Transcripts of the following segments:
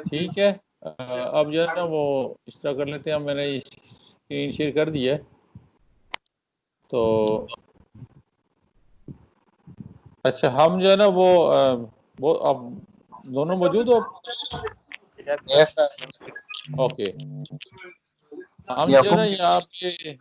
ठीक है। अब जो है ना वो इस तरह कर लेते हैं, मैंने स्क्रीन शेयर कर दी है। तो अच्छा, हम जो है ना वो अब दोनों मौजूद हो। Yes sir. ओके, हम जो है ना यहाँ पे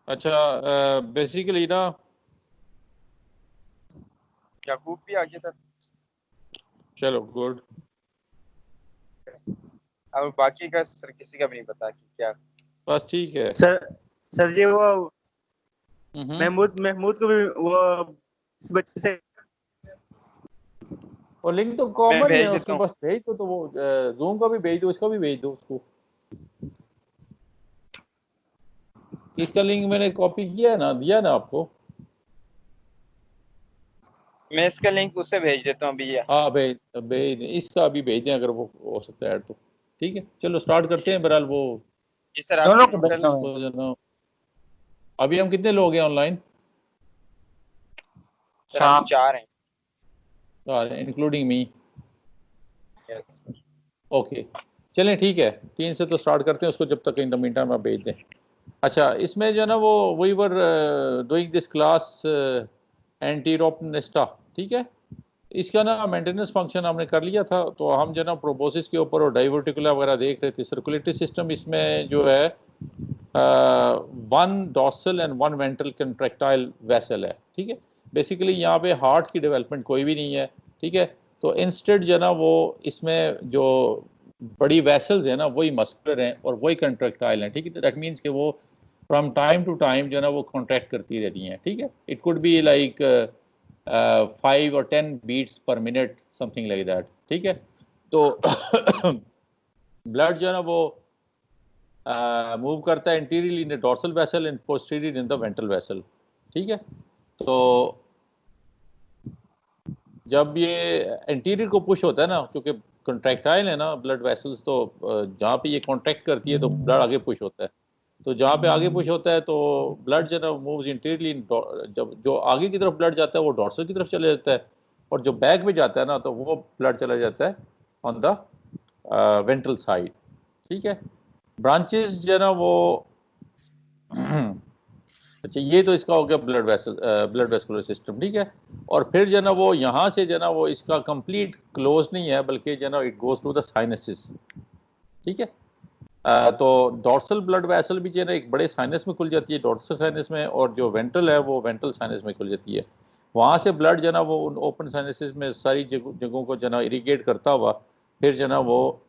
अच्छा, बेसिकली ना याकूब भी आ गया सर। चलो गुड। अब बाकी का सर किसी का भी नहीं पता कि क्या। बस ठीक है। सर जी वो हम्म। महमूद को भी वो इस बच्चे से और लिंक तो मैं कॉमन ही है, भेज देता उसको हूँ। बस भेज दो। तो वो जूम का भी भेज दो, इसका भी भेज दो उसको। इसका लिंक मैंने कॉपी किया है ना, दिया ना आपको। मैं इसका लिंक उसे भेज देता हूँ भैया। हाँ भेज भेज दें, इसका भी भेज दें अगर वो हो सकता है ऐड तो। ठीक है, चलो स्टार्ट करते हैं। बहरहाल वो जी सर, दोनों आपकी को भेजना है। वो जो ना, अभी हम कितने लोग हैं ऑनलाइन? सर हम 4 हैं। Including me. Yes sir. Okay, चलें ठीक है, 3 से तो स्टार्ट करते हैं उसको, जब तक इन द मीन टाइम आप भेज दें। अच्छा, इसमें जो है ना वो we were doing this class Enteropneusta. ठीक है, इसका ना मेंटेनेंस फंक्शन हमने कर लिया था। तो हम जो है ना प्रोबोसिस के ऊपर और डाइवर्टिकुला वगैरह देख रहे थे। सर्कुलेटरी सिस्टम इसमें जो है one dorsal and one ventral contractile vessel है। ठीक है, बेसिकली यहाँ पे हार्ट की डेवलपमेंट कोई भी नहीं है। ठीक है, तो इंस्टेड जो है ना वो इसमें जो बड़ी वेसल्स है ना वही मस्कुलर हैं और वही कंट्रैक्टाइल हैं। ठीक है, दैट मीन्स कि वो फ्रॉम टाइम टू टाइम जो है ना वो कॉन्ट्रैक्ट करती रहती हैं। ठीक है, it could be like 5 or 10 beats per minute, something like that. ठीक है, तो ब्लड जो है ना वो मूव करता है interiorly in the dorsal vessel and posterior in the ventral vessel. ठीक है, तो जब ये इंटीरियर को पुश होता है ना, क्योंकि कंट्रैक्टाइल है ना ब्लड वेसल्स, तो जहाँ पे ये कॉन्ट्रैक्ट करती है तो ब्लड आगे पुश होता है। तो जहाँ पे आगे पुश होता है तो ब्लड जो है ना मूव्स इंटीरियरली। जब जो आगे की तरफ ब्लड जाता है वो डॉर्सल की तरफ चले जाता है, और जो बैक में जाता है ना तो वो ब्लड चला जाता है ऑन द वेंट्रल साइड। ठीक है, ब्रांचेस जो है ना वो अच्छा, ये तो इसका हो गया ब्लड वेस्कुलर सिस्टम। ठीक है, और फिर जो है ना वो यहाँ से जो है ना वो इसका कंप्लीट क्लोज नहीं है, बल्कि जो है ना it goes to the sinuses. ठीक है, तो डॉर्सल ब्लड वेसल भी जो है ना एक बड़े साइनस में खुल जाती है, डॉर्सल साइनस में, और जो वेंट्रल है वो वेंट्रल साइनस में खुल जाती है। वहाँ से ब्लड जो है ना वो उन ओपन साइनसिस में सारी जगहों को जो है ना इरीगेट करता हुआ फिर जो है ना वो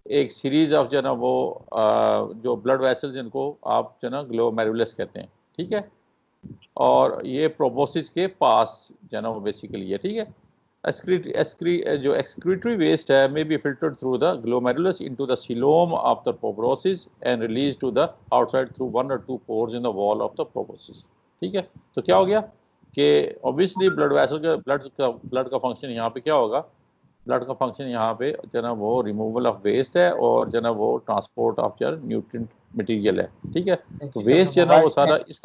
एक सीरीज ऑफ जो है ना वो जो ब्लड वेसल्स, इनको आप जो है ना ग्लोमेरुलस कहते हैं। ठीक है, और ये प्रोबोसिस के पास जो है ना वो बेसिकली है। ठीक है, जो excretory waste है may be filtered through the glomerulus into the coelom of the proboscis and released to the outside through 1 or 2 pores in the wall of the proboscis। ठीक है, तो क्या हो गया कि ऑब्वियसली ब्लड वेसल का blood का फंक्शन यहाँ पे क्या होगा? ब्लड का फंक्शन यहाँ पे जो है ना वो रिमूवल ऑफ वेस्ट है, और जो है ना वो ट्रांसपोर्ट ऑफ जो न्यूट्रिएंट मटेरियल है। ठीक है, तो वेस्ट जो है ना वो सारा इस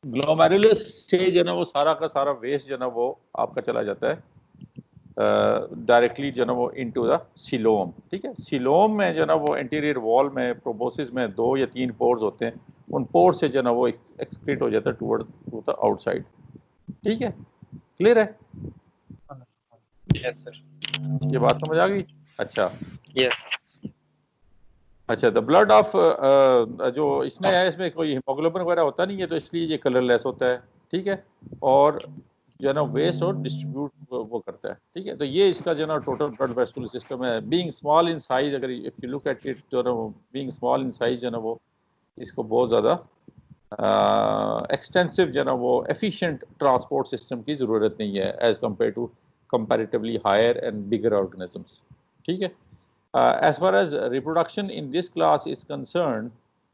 ग्लोमेरुलस से जो है ना वो सारा का सारा वेस्ट जो है ना वो आपका चला जाता है डायरेक्टली जो है ना वो इनटू द सीलोम। ठीक है, सीलोम में जो है ना वो इंटीरियर वॉल में प्रोबोसिस में 2 या 3 पोर्स होते हैं। उन पोर से जो है ना वो एक्सक्रीट हो जाता है टू द आउटसाइड। ठीक है, क्लियर है? Yes sir. ये बात समझ आ गई? अच्छा यस। अच्छा, द ब्लड ऑफ जो इसमें है, इसमें कोई हीमोग्लोबिन वगैरह होता नहीं है, तो इसलिए ये कलरलेस होता है। ठीक है, और जो है ना वेस्ट और डिस्ट्रीब्यूट वो करता है, ठीक है। तो ये इसका जो है ना टोटल ब्लड वेस्कुलर सिस्टम है। बीइंग स्मॉल इन साइज, अगर if you look at it, जो है ना बीइंग स्मॉल इन साइज जो है ना वो इसको बहुत ज़्यादा एक्सटेंसिव जो है ना वो एफिशिएंट ट्रांसपोर्ट सिस्टम की ज़रूरत नहीं है as compare to comparatively higher and bigger organisms, ठीक है। As far as reproduction in this class is concern,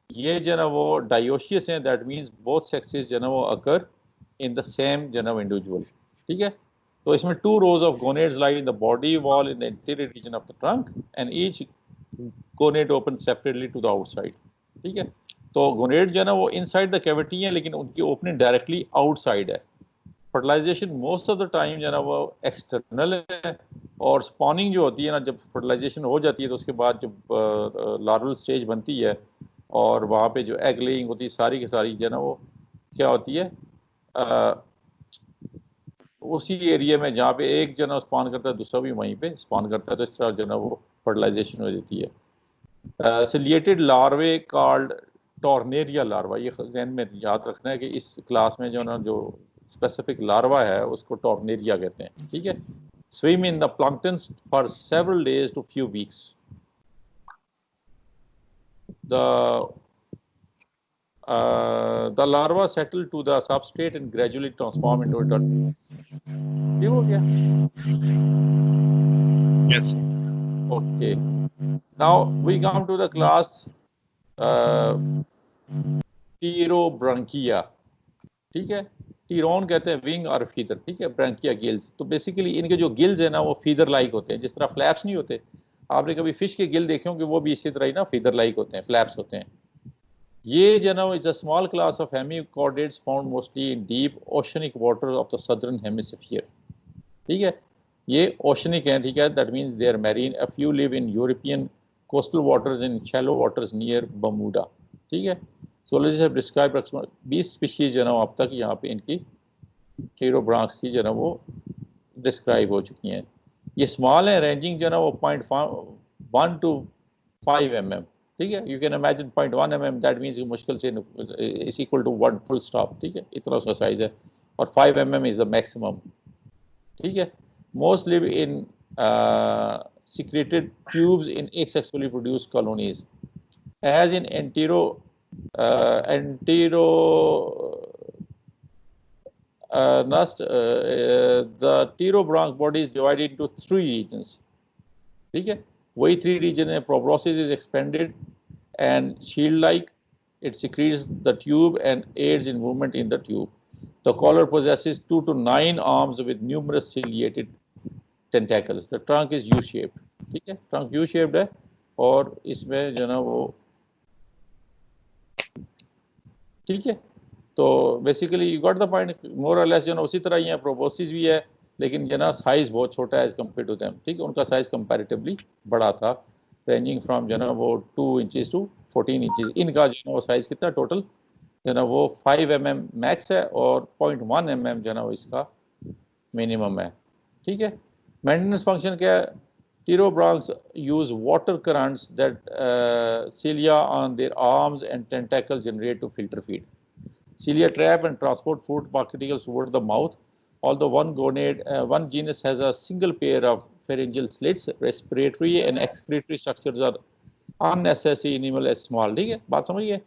ये जो है ना वो डायोशियस हैं, दैट मीन्स बोथ सेक्सेस जो है ना वो अकर इन द सेम जो है ना इंडिविजुअल, ठीक है। तो इसमें 2 rows of gonads lie in the body wall in the anterior region of the trunk and each gonad opens separately to the outside, ठीक है। तो गोनेड जो है ना वो इनसाइड द कैविटी है, लेकिन उनकी ओपनिंग डायरेक्टली आउटसाइड है। Fertilisation most of the time जो है ना वो एक्सटर्नल है, और स्पॉनिंग जो होती है ना, जब फर्टिलाइजेशन हो जाती है तो उसके बाद जब लार्वल स्टेज बनती है और वहाँ पे जो एग लेइंग होती है सारी की सारी जो है ना वो क्या होती है, उसी एरिया में जहाँ पे एक जो है ना स्पॉन करता है दूसरा भी वहीं पे स्पॉन करता है, तो इस तरह जो है ना वो फर्टिलाइजेशन हो जाती है। सिलिएटेड लार्वे कॉल्ड टॉर्नेरिया लार्वा, ये जहन में याद रखना है कि इस क्लास में जो ना जो स्पेसिफिक लार्वा है उसको टॉर्नेरिया कहते हैं, ठीक है। Swim in the plankton for several days to few weeks. The larva settle to the substrate and gradually transform into adult. ठीक हो गया? Yes. Okay. Now we come to the class टीरोब्रांकिया, ठीक है। टीरोन कहते हैं विंग और फीदर, ठीक है। ब्रांकिया गिल्स, तो बेसिकली इनके जो गिल्स है ना वो फीदर लाइक होते हैं, जिस तरह फ्लैप्स नहीं होते। आपने कभी फिश के गिल देखे होंगे, वो भी इसी तरह ही ना फीदर लाइक होते हैं, फ्लैप्स होते हैं। ये जो ना is a small class of hemichordates found mostly in deep oceanic water of the southern hemisphere, ठीक है। ये ओशनिक हैं, ठीक है, that means they are marine. A few live in European coastal waters in shallow waters near Bermuda, ठीक है। Zoologist have described approximately 20 species जो ना अब तक यहाँ पे इनकी टीरोब्रांक्स की जो ना वो डिस्क्राइब हो चुकी हैं। ये स्मॉल है, रेंजिंग जो ना वो 0.1 to 5 mm, ठीक है। You can imagine 0.1 mm, that means मुश्किल से is equal to 1 full stop, ठीक है, इतना उसका साइज है। और 5 mm इज द मैक्सिमम, ठीक है। Most live in secreted tubes in asexually produced colonies. As in antero nust, the pterobranch body is divided into 3 regions, ठीक है। वही 3 region है। proboscis is expanded and shield like, it secretes the tube and aids in movement in the tube. The collar possesses 2 to 9 arms with numerous ciliated tentacles. The trunk is U-shaped, ठीक है। trunk U-shaped है, और इसमें जो ना वो, ठीक है। तो basically you got the point, more or less जो ना उसी तरह ही है। प्रोबोसिस भी है, लेकिन जो ना साइज बहुत छोटा है एज कम्पेयर टू देम, ठीक है। उनका साइज कंपैरेटिवली बड़ा था, रेंजिंग फ्रॉम जो ना वो 2 inches to 14 inches। इनका जो ना वो साइज कितना टोटल जो ना वो 5 mm मैक्स है, और 0.1 mm जो ना वो इसका मिनिमम है, ठीक है। मेंटेनेंस फंक्शन क्या है? Pterobranchs use water currents that cilia on their arms and tentacles generate to filter feed. Cilia trap and transport food particles toward the mouth. Although one genus has a single pair of pharyngeal slits, respiratory and excretory structures are unnecessary animal as small, ठीक है। बात समझिए।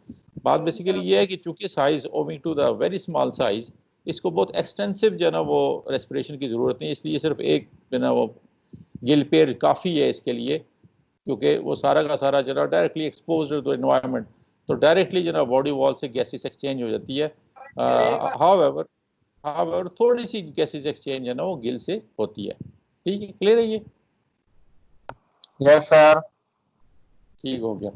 बात basically ये है कि चूंकि size owing to the very small size, इसको बहुत एक्सटेंसिव जो है ना वो रेस्पिरेशन की ज़रूरत नहीं, इसलिए सिर्फ एक जो ना वो गिल पेयर काफ़ी है इसके लिए, क्योंकि वो सारा का सारा जो ना डायरेक्टली एक्सपोज टू एनवायरनमेंट, तो डायरेक्टली जो ना बॉडी वॉल से गैसेस एक्सचेंज हो जाती है। हाउएवर थोड़ी सी गैसेस एक्सचेंज है ना वो गिल से होती है, ठीक है। क्लियर है ये? Yes sir. ठीक हो गया।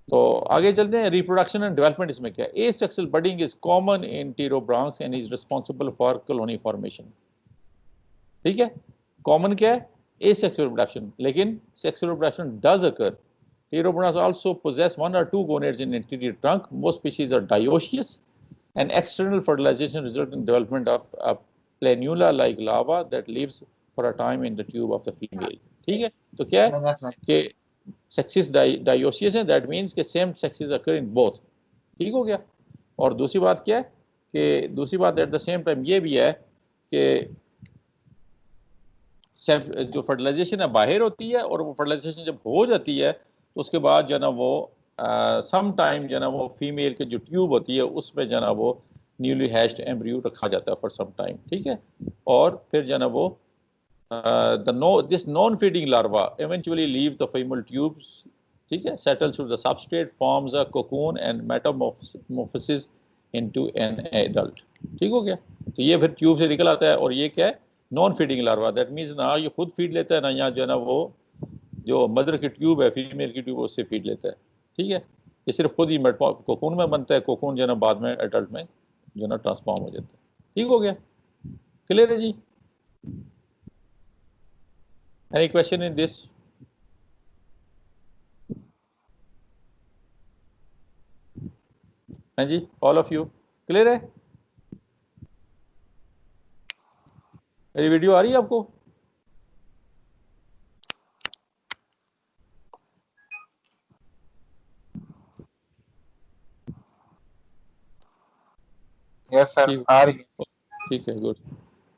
तो आगे चलते हैं। रिप्रोडक्शन एंड डेवलपमेंट इसमें क्या है? Asexual budding is common in pterobranchs and is responsible for colony formation, ठीक है। कॉमन क्या है? asexual reproduction, लेकिन sexual reproduction does occur. Pterobranchs also possess 1 or 2 gonads in anterior trunk. Most species are dioecious, and external fertilization results in development of a planula-like larva that lives for a time in the tube of the female. ठीक है। तो क्या है कि sexes dioecious है, that means कि same sexes occur in both, ठीक हो गया। और दूसरी बात क्या है कि दूसरी बात at the same time ये भी है कि जो फर्टिलाइजेशन है बाहर होती है, और वो फर्टिलाइजेशन जब हो जाती है तो उसके बाद जो है ना वो सम टाइम जो है ना वो फीमेल के जो ट्यूब होती है उसमें जो है ना वो न्यूली हैच्ड एम्ब्रियो रखा जाता है फॉर सम टाइम, ठीक है। और फिर जो है ना वो this non feeding larva eventually leave the female tubes, ठीक है, settles to the substrate, forms a cocoon and metamorphosis into an adult. ठीक हो गया। तो ये फिर ट्यूब से निकल आता है, और ये क्या है, non feeding larva. That means ना ये खुद फीड लेता है, ना यहाँ जो है ना वो जो मदर की ट्यूब है, फीमेल की ट्यूब, उससे फीड लेता है, ठीक है। ये सिर्फ खुद ही कोकून में बनता है, कोकून जो है ना बाद में एडल्ट में जो है ना ट्रांसफॉर्म हो जाता है। ठीक हो गया, क्लियर है जी? Any question in this? हाँ जी, ऑल ऑफ यू क्लियर है? मेरी वीडियो आ रही है आपको? यस सर, आ रही है। ठीक है, गुड,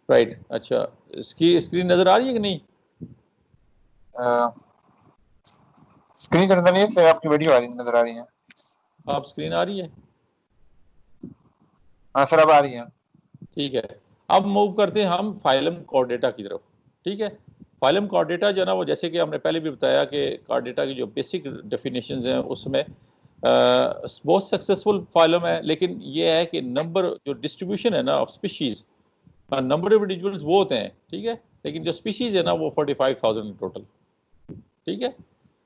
राइट। अच्छा, इसकी स्क्रीन नजर आ रही है कि नहीं? स्क्रीन नजर नहीं है सर, आपकी वीडियो आ रही नजर आ रही है। आप स्क्रीन आ रही है? हाँ सर, अब आ रही है। ठीक है, अब मूव करते हैं हम फाइलम कॉर्डेटा की तरफ। ठीक है, फाइलम कॉर्डेटा जो है ना वो, जैसे कि हमने पहले भी बताया कि कॉर्डेटा की जो बेसिक डेफिनेशंस हैं उसमें बहुत सक्सेसफुल फाइलम है, लेकिन ये है कि नंबर जो डिस्ट्रीब्यूशन है ना of species, number of individuals वो होते हैं, ठीक है, लेकिन जो स्पीशीज है ना वो 45,000 इन टोटल। ठीक है,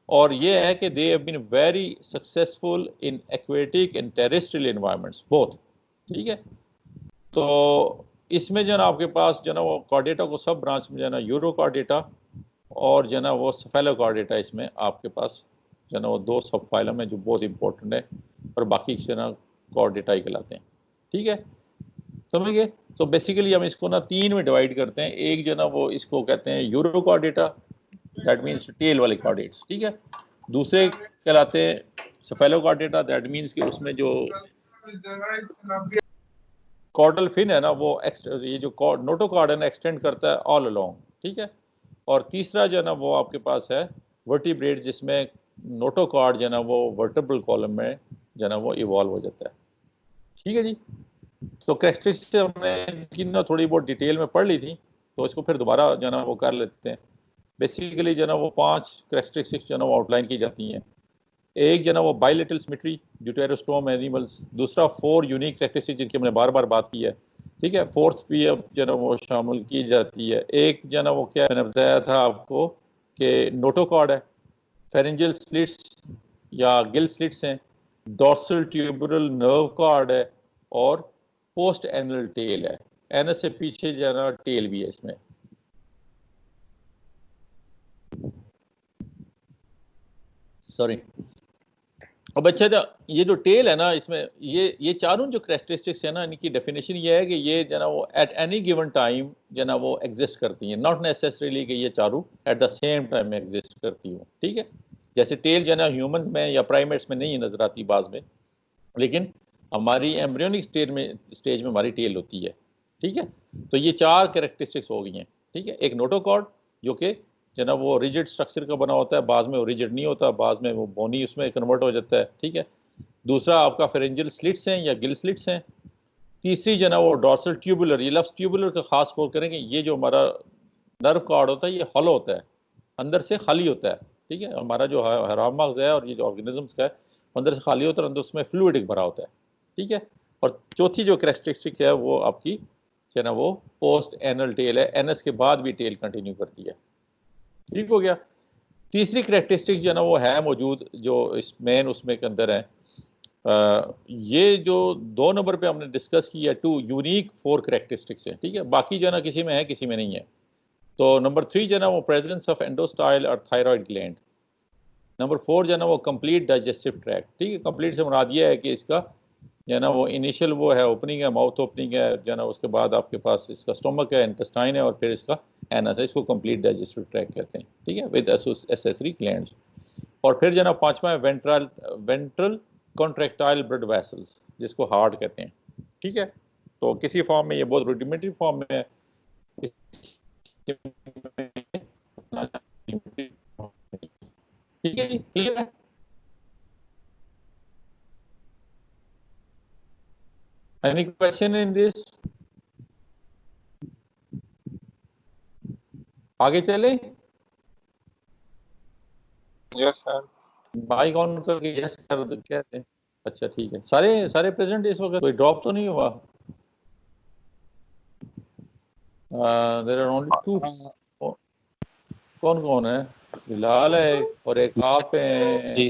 और ये है कि they have been very successful in aquatic and terrestrial environments both. ठीक है, तो इसमें जो है ना आपके पास जो है ना वो कॉर्डेटा को सब ब्रांच में जो है ना यूरो कॉर्डेटा और जो है ना वो सफेलो कॉर्डेटा, इसमें आपके पास जो है ना वो दो सब फाइलम है जो बहुत इंपॉर्टेंट है, और बाकी जो है ना कॉर्डेटा ही कहलाते हैं। ठीक है, समझ गए? तो बेसिकली हम इसको ना तीन में डिवाइड करते हैं। एक जो है ना वो इसको कहते हैं Urochordata, that means tail वाले कॉर्डेट्स, ठीक है। दूसरे कहलाते हैं सफेलो कॉर्डेटा, दैट मीन्स कि उसमें जो कॉर्डल फिन है ना वो ये जो नोटोकॉर्ड है ना एक्सटेंड करता है ऑल अलोंग। ठीक है, और तीसरा जो है ना वो आपके पास है वर्टिब्रेट, जिसमें नोटोकॉर्ड जो है ना वो वर्टेब्रल कॉलम में जो है ना वो इवॉल्व हो जाता है। ठीक है जी, तो कैरेक्टरिस्टिक्स हमने इसकी ना थोड़ी बहुत डिटेल में पढ़ ली थी, तो इसको फिर दोबारा जो है ना वो कर लेते हैं। बेसिकली जो है ना वो 5 कैरेक्टरिस्टिक्स जो है ना वो आउटलाइन की जाती हैं। एक जो है ना वो बायलेटरल सिमेट्री ड्यूटेरोस्टोम एनिमल्स, दूसरा 4 यूनिक कैरेक्टरिस्टिक्स जिनकी हमने बार बार बात की है। ठीक है, फोर्थ भी अब जो है ना वो शामिल की जाती है। एक जो है ना वो क्या मैंने बताया था आपको कि नोटोकॉर्ड है, फेरेंजियल स्लिट्स या गिल स्लिट्स हैं, डॉर्सल ट्यूबरल नर्व कॉर्ड है, और पोस्ट एनल टेल है। एनस से पीछे जो है ना टेल भी है इसमें। सॉरी, अब अच्छा था, ये जो टेल है ना इसमें ये चारों जो कैरेक्टरिस्टिक्स है ना, इनकी डेफिनेशन ये है कि ये जो ना वो एट एनी गिवन टाइम जो ना वो एग्जिस्ट करती हैं, नॉट नेसेसरीली कि ये चारों एट द सेम टाइम में एग्जिस्ट करती हूँ। ठीक है, जैसे टेल जो ना ह्यूमंस में या प्राइमेट्स में नहीं नजर आती बाज में, लेकिन हमारी एम्ब्रियोनिक स्टेज में हमारी टेल होती है। ठीक है, तो ये 4 कैरेक्टरिस्टिक्स हो गई हैं। ठीक है, एक नोटोकॉर्ड जो कि जो ना वो रिजिड स्ट्रक्चर का बना होता है, बाद में वो रिजिड नहीं होता, बाद में वो बोनी उसमें कन्वर्ट हो जाता है। ठीक है, दूसरा आपका फेरेंजियल स्लिट्स हैं या गिल स्लिट्स हैं। तीसरी जो ना वो डॉर्सल ट्यूबुलर, ये लफ्ज़ ट्यूबुलर का खास तौर करेंगे, ये जो हमारा नर्व कॉर्ड होता है ये हॉलो होता है, अंदर से खाली होता है। ठीक है, हमारा जो हराम मग्ज़ है और ये जो ऑर्गेनिजम्स का है अंदर से खाली होता है, अंदर उसमें फ्लूइडिक भरा होता है। ठीक है, और चौथी जो कैरेक्टरिस्टिक है वो आपकी जो ना वो पोस्ट एनल टेल है, एनएस के बाद भी टेल कंटिन्यू करती है। ठीक हो गया। तीसरी कैरेक्टरिस्टिक जो है ना वो है मौजूद जो इस मेन उसमें के अंदर है। ये जो 2 नंबर पे हमने डिस्कस किया 2 यूनिक 4 कैरेक्टरिस्टिक्स है। ठीक है, बाकी जो है ना किसी में है किसी में नहीं है। तो नंबर 3 जो है ना वो प्रेजेंस ऑफ एंडोस्टाइल और थायराइड ग्लैंड। नंबर 4 जो है ना वो कंप्लीट डाइजेस्टिव ट्रैक्ट। ठीक है, कंप्लीट से मुराद ये है कि इसका जो है ना वो इनिशियल वो है ओपनिंग है, माउथ ओपनिंग है जो है ना, उसके बाद आपके पास इसका स्टोमक है, इंटेस्टाइन है, और फिर इसका एनस है। इसको कंप्लीट डाइजेस्टिव ट्रैक्ट कहते हैं। ठीक है, विद एसेसरी ग्लैंड्स। और फिर जो है ना 5वां है वेंट्रल कॉन्ट्रैक्टाइल ब्लड वेसल्स, जिसको हार्ट कहते हैं। ठीक है, तो किसी फॉर्म में ये बहुत रुडिमेंट्री फॉर्म में है, ठीक है जी, क्लियर है। Any question in this? आगे चले, यस सर। माइक ऑन करके यस कर दो, कहते हैं। अच्छा ठीक है, सारे सारे प्रेजेंट इस वक्त, कोई ड्रॉप तो नहीं हुआ? There are only two. कौन कौन है? बिलाल है और एक आप हैं, जी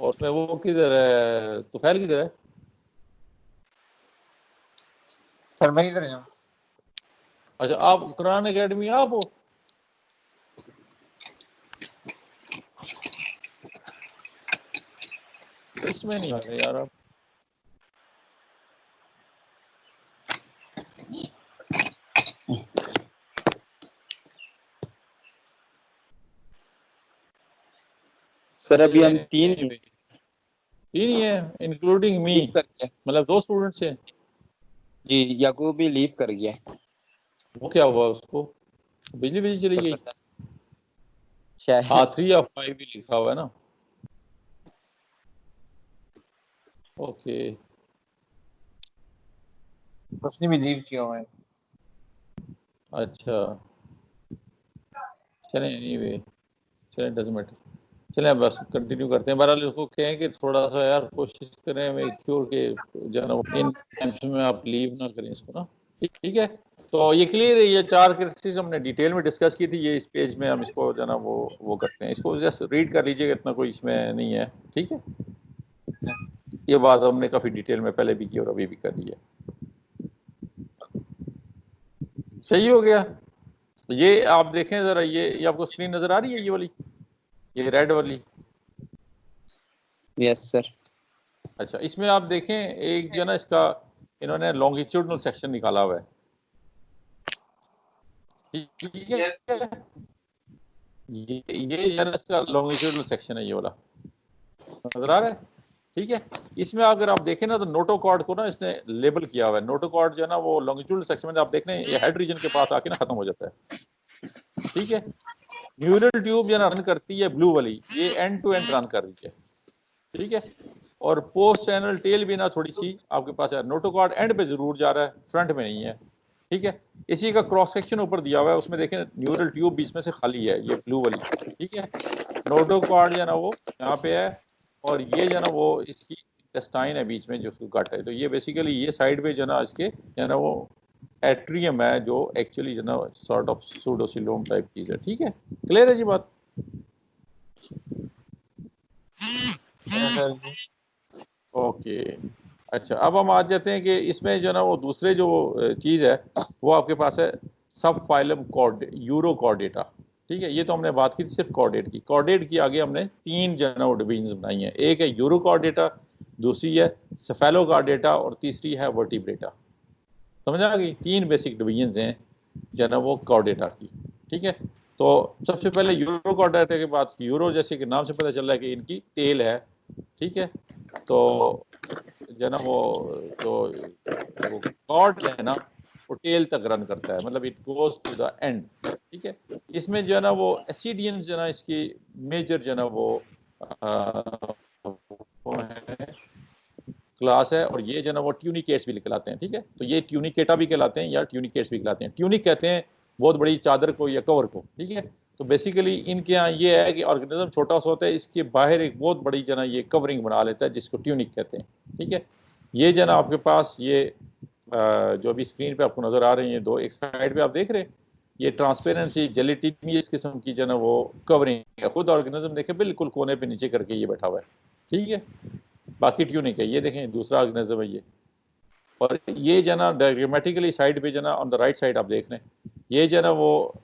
और उसमें वो किधर है, तुफैल किधर है? सर मैं इधर हूँ। अच्छा, आप कुरान एकेडमी आप हो? इसमें नहीं आ रहे यार आप। सर अभी हम तीन तीन ही है इंक्लूडिंग मी, लीव कर गया मतलब 2 स्टूडेंट्स हैं। जी, याकूब भी लीव कर गया। वो क्या हुआ उसको? बिजली बिजली चली गई? शायद हाँ 3 of 5 भी लिखा हुआ है ना। ओके, उसने भी लीव किया हुआ है। अच्छा चलें, एनीवे चलें, डजंट मैटर। चलें बस कंटिन्यू करते हैं। बहरहाल उसको कहें कि थोड़ा सा यार कोशिश करें मेक श्योर के जो है ना इन टाइम्स में आप लीव ना करें इसको ना। ठीक है, तो ये क्लियर है। ये 4 क्रिटिसिज्म हमने डिटेल में डिस्कस की थी। ये इस पेज में हम इसको जो है ना वो करते हैं, इसको जस्ट रीड कर लीजिएगा, इतना कोई इसमें नहीं है। ठीक है, ये बात हमने काफ़ी डिटेल में पहले भी की और अभी भी कर ली है। सही हो गया। ये आप देखें ज़रा, ये आपको स्क्रीन नज़र आ रही है, ये वाली, ये रेड वाली? Yes sir. अच्छा, इसमें आप देखें एक जो है ना इसका इन्होंने लॉन्गिट्यूडनल सेक्शन निकाला हुआ है। ठीक है, ये जो है ना इसका लॉन्गिट्यूडनल सेक्शन है, ये वाला नजर आ रहा है। ठीक है, इसमें अगर आप देखें ना तो नोटोकॉर्ड को ना इसने लेबल किया हुआ है। नोटोकॉर्ड जो है ना वो लॉन्गिट्यूडनल सेक्शन में आप देख रहे हैं, ये हेड रीजन के पास आके ना खत्म हो जाता है। ठीक है, न्यूरल ट्यूब जो ना रन करती है ब्लू वाली, ये एंड टू एंड रन कर रही है। ठीक है, और पोस्ट चैनल टेल भी ना थोड़ी सी आपके पास है। नोटोकॉर्ड एंड पे जरूर जा रहा है, फ्रंट में नहीं है। ठीक है, इसी का क्रॉस सेक्शन ऊपर दिया हुआ है, उसमें देखें न्यूरल ट्यूब बीच में से खाली है, ये ब्लू वाली। ठीक है, नोटोकॉर्ड जो है ना वो यहाँ पे है, और ये जो है ना वो इसकी इंटेस्टाइन है बीच में, जो उसको गट है। तो ये बेसिकली ये साइड पे जो है ना इसके जो है ना वो एट्रियम है, जो एक्चुअली जो है ना सॉर्ट ऑफ सूडोसिलोम टाइप चीज है। ठीक है, क्लियर है जी बात? ओके, अच्छा अब हम आ जाते हैं कि इसमें जो ना वो दूसरे जो चीज़ है वो आपके पास है सब फाइलम यूरो कॉर्डेटा। ठीक है, ये तो हमने बात की थी सिर्फ कॉर्डेट की। कॉर्डेट की आगे हमने 3 जो है ना वो डिवीजन बनाई हैं। एक है यूरो कॉर्डेटा, दूसरी है सेफेलो कॉर्डेटा, और तीसरी है वर्टिब्रेटा। समझ आ गई? 3 बेसिक डिवीजन हैं जो है ना वो कॉर्डेटा की। ठीक है, तो सबसे पहले यूरो कॉर्डेटा के बाद, यूरो जैसे कि नाम से पता चल रहा है कि इनकी टेल है। ठीक है, तो जो ना वो कॉर्ड है ना वो टेल तक रन करता है, मतलब it goes to the end. ठीक है, इसमें जो है ना वो एसिडियंस जो है ना इसकी मेजर जो है ना वो है क्लास है, और ये जो है ना वो ट्यूनिकेट्स भी कहलाते हैं। ठीक है, तो ये ट्यूनिकेटा भी कहलाते हैं या ट्यूनिकेट्स भी कहलाते हैं। ट्यूनिक कहते हैं बहुत बड़ी चादर को या कवर को। ठीक है, तो बेसिकली इनके यहाँ ये है कि ऑर्गेनिज्म छोटा सा होता है, इसके बाहर एक बहुत बड़ी जो है ना ये कवरिंग बना लेता है, जिसको ट्यूनिक कहते हैं। ठीक है, ये जो है ना आपके पास ये जो अभी स्क्रीन पे आपको नजर आ रही है दो, एक साइड पे आप देख रहे हैं ये ट्रांसपेरेंसी जेलेटिनियस किस्म की जो है ना वो कवरिंग है। खुद ऑर्गेनिज्म देखे बिल्कुल कोने पे नीचे करके ये बैठा हुआ है। ठीक है, बाकी ट्यूनिक है। ये देखें दूसरा ऑर्गेनिज्म है ये, और ये जो है ना डायग्रामेटिकली साइड पे जो है ना ऑन द राइट साइड आप देख रहे हैं, ये जो है ना वो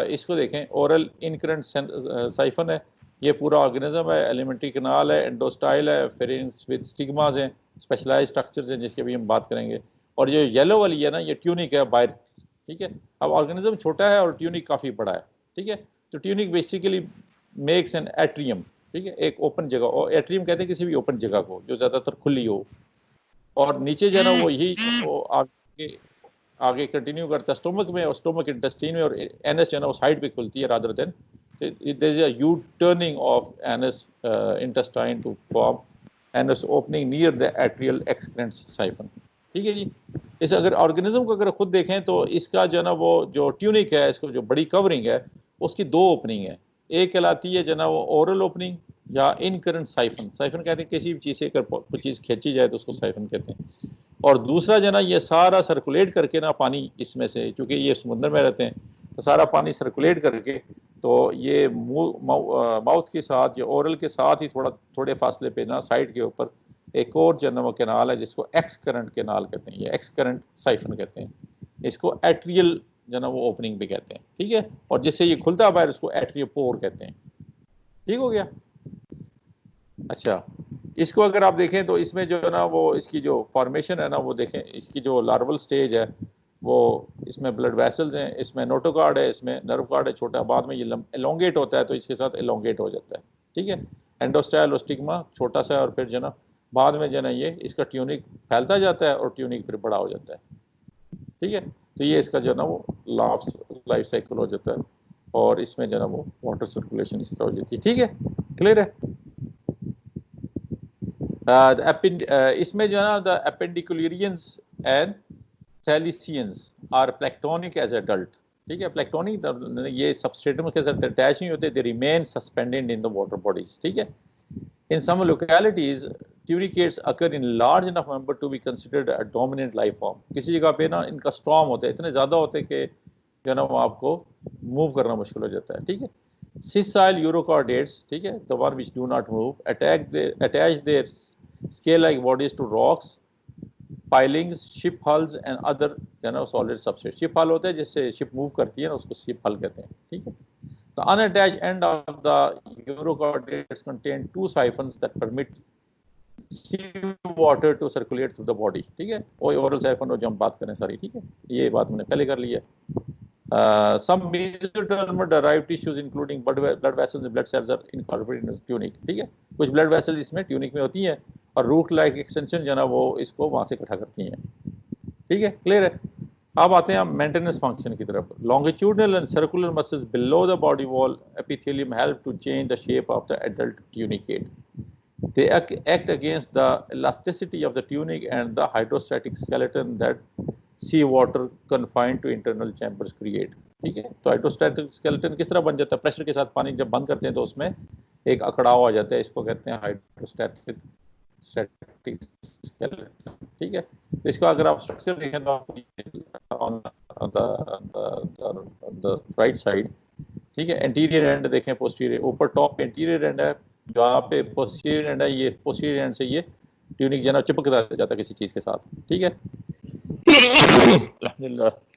इसको देखें, ओरल इनकरेंट साइफन है, ये पूरा ऑर्गेनिज्म है। एलिमेंट्री कनाल है, एंडोस्टाइल है, फेरिंग्स विद स्टिग्मास हैं, स्पेशलाइज्ड स्ट्रक्चर्स हैं जिसके भी हम बात करेंगे। और ये येलो वाली है ना ये ट्यूनिक है बाहर। ठीक है, अब ऑर्गेनिज्म छोटा है और ट्यूनिक काफ़ी बड़ा है। ठीक है, तो tunic basically makes an atrium. ठीक है, एक ओपन जगह, और एट्रियम कहते हैं किसी भी ओपन जगह को जो ज़्यादातर खुली हो, और नीचे जो है ना वो यही वो आगे आगे कंटिन्यू करता है स्टोमक में, और स्टोमक इंटेस्टाइन में, और एनएस जो है ना वो साइड पे खुलती है rather than there is a U turning of anus intestine to form anus opening near the atrial excurrent siphon. ठीक है जी। इस अगर ऑर्गेनिज्म को अगर खुद देखें तो इसका जो है ना वो जो ट्यूनिक है, इसको जो बड़ी कवरिंग है उसकी दो ओपनिंग है। एक कहलाती है जो ना वो ओरल ओपनिंग या इनकरेंट साइफन। साइफन कहते हैं किसी भी चीज़ से अगर कोई चीज़ खींची जाए तो उसको साइफन कहते हैं। और दूसरा जो ना ये सारा सर्कुलेट करके ना पानी इसमें से, चूँकि ये समुद्र में रहते हैं तो सारा पानी सर्कुलेट करके तो ये माउथ के साथ या ओरल के साथ ही थोड़े फासले पे ना साइड के ऊपर एक और जो ना वो कैनाल है जिसको एक्स करंट कैनाल कहते हैं या एक्स करंट साइफन कहते हैं। इसको एट्रियल जो ना वो ओपनिंग भी कहते हैं। ठीक है। और जिससे ये खुलता है बाहर उसको एट्रियोपोर कहते हैं। ठीक हो गया। अच्छा, इसको अगर आप देखें तो इसमें जो है ना वो इसकी जो फॉर्मेशन है ना वो देखें, इसकी जो लार्वल स्टेज है वो इसमें ब्लड वेसल्स हैं, इसमें नोटोकार्ड है, इसमें नर्व कार्ड है छोटा, बाद में ये एलोंगेट होता है तो इसके साथ एलोंगेट हो जाता है। ठीक है। एंडोस्टाइल और स्टिग्मा छोटा सा है, और फिर जो ना बाद में जो ना ये इसका ट्यूनिक फैलता जाता है और ट्यूनिक फिर बड़ा हो जाता है। ठीक है। तो ये इसका जो ना वो लाइफ साइकिल हो जाता है, और इसमें जो ना वो वाटर सर्कुलेशन इस तरह हो जाती है। ठीक है, क्लियर है। इसमें जो है ना the appendicularians and thaliaceans are planktonic as adult. ठीक है। प्लेक्टोनिक ये सबस्ट्रेटम के साथ अटैच नहीं होते, they remain suspended in the water bodies. ठीक है। In some localities tunicates occur in large enough number to be considered a dominant life form. किसी जगह पे ना इनका स्टॉर्म होता है, इतने ज़्यादा होते हैं कि जो है ना वो आपको मूव करना मुश्किल हो जाता है। ठीक है। सिसाइल यूरोकॉर्डेट्स, ठीक है, the one which do not move, attach their scale-like bodies to rocks, pilings, ship hulls and other solid substrates. Ship hull होता है जिससे ship move करती है ना, उसको ship hull कहते हैं। ठीक है। The unattached end of the urochordates contain two siphons that permit water to circulate through the body। ठीक है। वो oral siphon और जो हम बात करें सारी, ठीक है, ये बात हमने पहले कर ली है। Some mesodermal derived tissues including blood vessels and blood cells are incorporated in tunic। ठीक है। कुछ blood vessels इसमें ट्यूनिक में होती हैं और रूट लाइक एक्सटेंशन जो ना वो इसको वहाँ से इकट्ठा करती हैं। ठीक है, क्लियर है। अब आते हैं मेंटेनेंस फंक्शन की तरफ। Longitudinal and circular muscles below the body wall epithelium help to change the shape of the adult tunicate. They act against the elasticity of the tunic and the hydrostatic skeleton that sea water confined to internal chambers create। ठीक है। तो hydrostatic skeleton किस तरह बन जाता है? Pressure के साथ पानी जब बंद करते हैं तो उसमें एक अकड़ाव आ जाता है, इसको कहते हैं हाइड्रोस्टैटिक स्केलेटन। ठीक है। तो इसका अगर आप स्ट्रक्चर देखें तो आपको ऑन द राइट साइड, ठीक है, एंटीरियर एंड देखें, पोस्टीरियर, ऊपर टॉप एंटीरियर एंड है, जहाँ पे पोस्टीरियर एंड है, ये पोस्टीरियर एंड से ये ट्यूनिक जो है चिपक जाता है किसी चीज के साथ। ठीक है।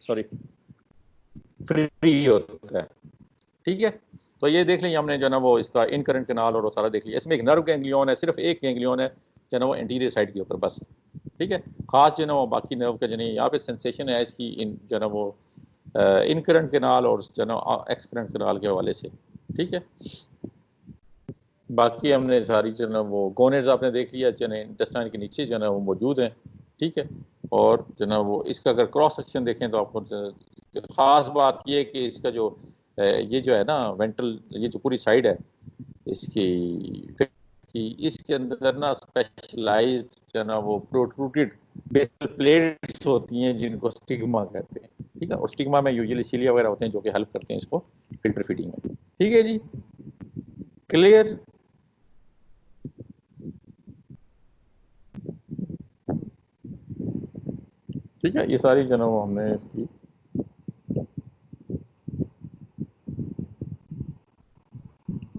सॉरी, फ्री होता है। ठीक है। तो ये देख लें हमने जो ना वो इसका इनकरेंट कैनाल और वो सारा देख लिया। इसमें एक नर्व गैंग्लियन है, सिर्फ एक गैंग्लियन है जो ना वो एंटीरियर साइड के ऊपर बस। ठीक है। खास जो ना वो बाकी नर्व का जो नहीं, यहाँ पे सेंसेशन है इसकी इन जो ना वो इनकरेंट कैनाल और जो ना एक्सकरेंट कैनाल के हवाले से। ठीक है। बाकी हमने सारी जो ना वो गोनेड्स आपने देख लिया, जो ना इंटेस्टाइन के नीचे जो ना वो मौजूद हैं। ठीक है। और जो ना वो इसका अगर क्रॉस सेक्शन देखें तो आपको ख़ास बात ये है कि इसका जो ये जो है ना वेंट्रल, ये जो पूरी साइड है इसकी इसके अंदर ना स्पेशलाइज्ड जो ना वो प्रोट्रूटेड बेसल प्लेट्स होती हैं जिनको स्टिग्मा कहते हैं। ठीक है। और स्टिग्मा में यूजुअली सीलिया वगैरह होते हैं जो कि हेल्प करते हैं इसको फिल्टर फीडिंग में। ठीक है जी, क्लियर। ठीक है। ये सारी जो ना वो हमने इसकी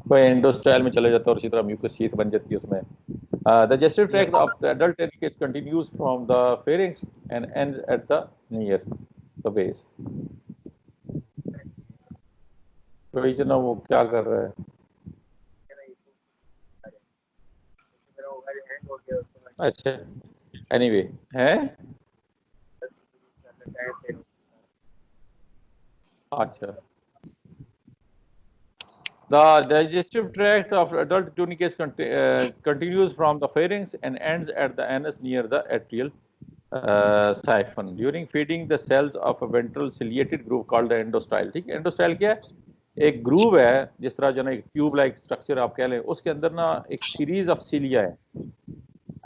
कोई एंडोस्टाइल में चले जाता है और इसी तरह म्यूकस शीथ बन जाती है उसमें। The digestive tract of the adult tunicate continues from the pharynx and ends at the near the base। तो ये ना वो क्या कर रहा है? अच्छा, एनीवे है। अच्छा, the digestive tract of adult tunicate continues from the pharynx and ends at the anus near the atrial siphon during feeding the cells of a ventral ciliated groove called the endostyle. ठीक है, endostyle क्या है? एक groove है, जिस तरह जो ना एक ट्यूब लाइक स्ट्रक्चर आप कह लें, उसके अंदर ना एक सीरीज ऑफ सीलिया है,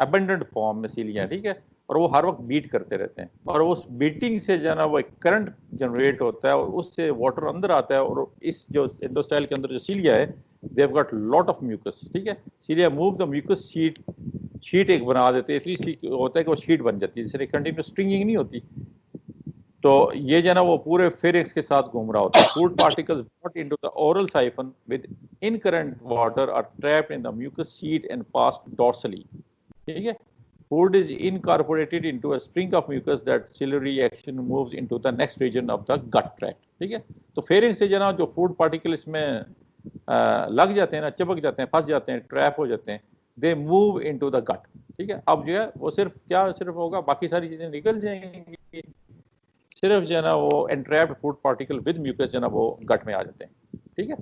अबंडेंट फॉर्म में सीलिया, ठीक है, और वो हर वक्त बीट करते रहते हैं, और उस बीटिंग से जो ना वो एक करंट जनरेट होता है और उससे वाटर अंदर आता है, और इस जो एंडोस्टाइल के अंदर जो सीलिया है, they have got lot of mucus, ठीक है, cilia move the mucus sheet एक बना देते हैं, इतनी होता है कि वो शीट बन जाती है, जिससे कंटिन्यूस स्ट्रिंगिंग नहीं होती। तो ये जो ना वो पूरे फेरिंग्स के साथ घूम रहा होता है। Food particles brought into the oral siphon with incurrent water are trapped in the mucus sheet and passed dorsally. ठीक है, food is incorporated into a string of mucus that ciliary action moves into the next region of the gut tract. ठीक है, तो फेरिंग से जो ना जो food particle इसमें लग जाते हैं ना, चिपक जाते हैं, फंस जाते हैं, ट्रैप हो जाते हैं, they move into the gut. ठीक है, अब जो है वो सिर्फ होगा, बाकी सारी चीजें निकल जाएंगी, सिर्फ जो है ना वो entrapped food particle with mucus जो है ना वो गट में आ जाते हैं। ठीक है,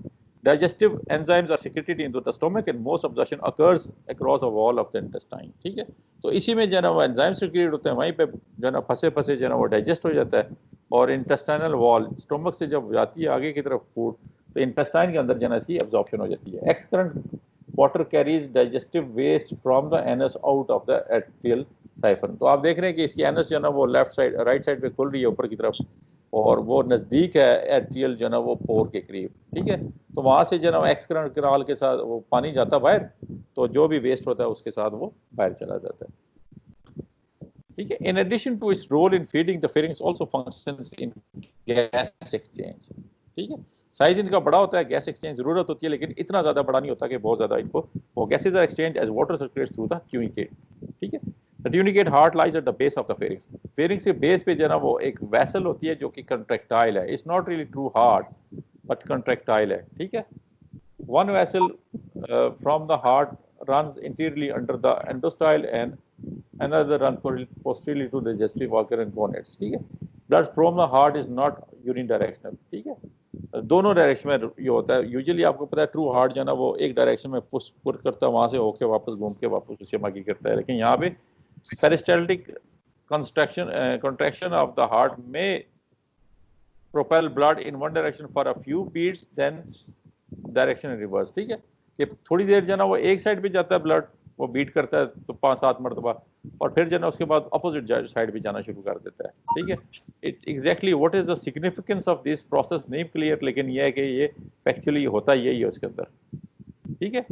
digestive enzymes are secreted into the stomach and most absorption occurs across a wall of the intestine. ठीक है, तो इसी में जो है ना वो एंजाइम सिक्रेट होते हैं, वहीं पे जो है ना फंसे जो है ना वो डाइजेस्ट हो जाता है, और इंटेस्टाइनल वॉल स्टोमक से जब जाती है आगे की तरफ फूड, तो इंटेस्टाइन के अंदर जो है ना इसकी एब्जॉर्प्शन हो जाती है। Excurrent water carries digestive waste from the anus out of the atrial siphon. तो आप देख रहे हैं कि इसकी एनस जो है ना वो लेफ्ट साइड राइट साइड पे खुल रही है ऊपर की तरफ, और वो नज़दीक है एट्रियल जो है ना वो पोर के करीब। ठीक है, तो वहाँ से जो है ना एक्सकरेंट कैनाल के साथ वो पानी जाता है बाहर, तो जो भी वेस्ट होता है उसके साथ वो बाहर चला जाता है। ठीक है, in addition to its role in feeding the pharynx also functions in gas exchange. ठीक है, साइज इनका बड़ा होता है, गैस एक्सचेंज जरूरत होती है, लेकिन इतना ज्यादा बड़ा नहीं होता कि बहुत ज्यादा इनको, वो gases are exchange as water circulates through the tunicate. ठीक है, the tunicate heart lies at the base of the pharynx. Pharynx के बेस पे जो है ना वो एक वेसल होती है जो कि कंट्रैक्टाइल है, it's not really true heart but contractile है। ठीक है, one vessel from the heart runs interiorly under the endostyle and another run posteriorly to the digestive organ and gonads. ठीक है, blood from the heart is not unidirectional। ठीक है, दोनों direction में ये होता है। यूजुअली आपको पता है ट्रू हार्ट जो है ना वो एक डायरेक्शन में पुश करता है, वहां से होके वापस घूम के वापस उसे मागी करता है, लेकिन यहाँ पे peristaltic contraction of the heart may propel blood in one direction for a few beats, then direction in reverse। ठीक है, कि थोड़ी देर जो है ना वो एक साइड पे जाता है ब्लड, वो बीट करता है तो 5-7 मरतबा, और फिर जो है ना उसके बाद अपोजिट साइड भी जाना शुरू कर देता है। ठीक है, it exactly what is the significance of this process नहीं क्लियर, लेकिन यह है कि ये एक्चुअली होता यही है उसके अंदर। ठीक है,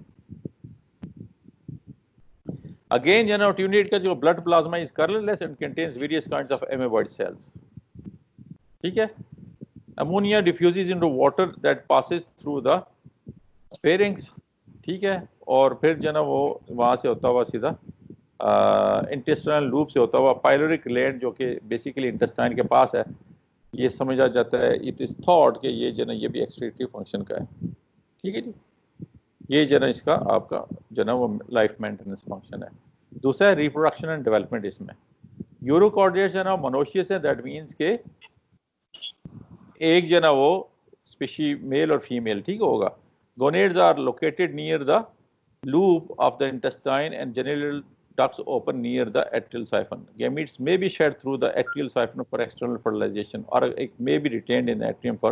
अगेन जो है ना ट्यूनिकेट का जो blood plasma is colourless and contains various kinds of amoeboid cells. ठीक है, ammonia diffuses into water that passes through the pharynx. ठीक है, और फिर जो है ना वो वहाँ से होता हुआ सीधा इंटेस्टाइनल लूप से होता हुआ पाइलोरिक ग्लैंड जो कि बेसिकली इंटेस्टाइन के पास है, ये समझा जाता है, इट इज थॉट कि ये जो है ना ये भी एक्सक्रीटरी फंक्शन का है। ठीक है जी, ये जो है ना इसका आपका जो है ना वो लाइफ मेंटेनेंस फंक्शन है। दूसरा है रिप्रोडक्शन एंड डेवलपमेंट। इसमें यूरोकॉर्डियस है ना मोनोशियस है, दैट मीन्स के एक जो है ना वो स्पीशी मेल और फीमेल ठीक होगा। Gonads are located near the loop of the intestine and genital ducts open near the atrial siphon. Gametes may be shed through the atrial siphon for external fertilization or it may be retained in the atrium for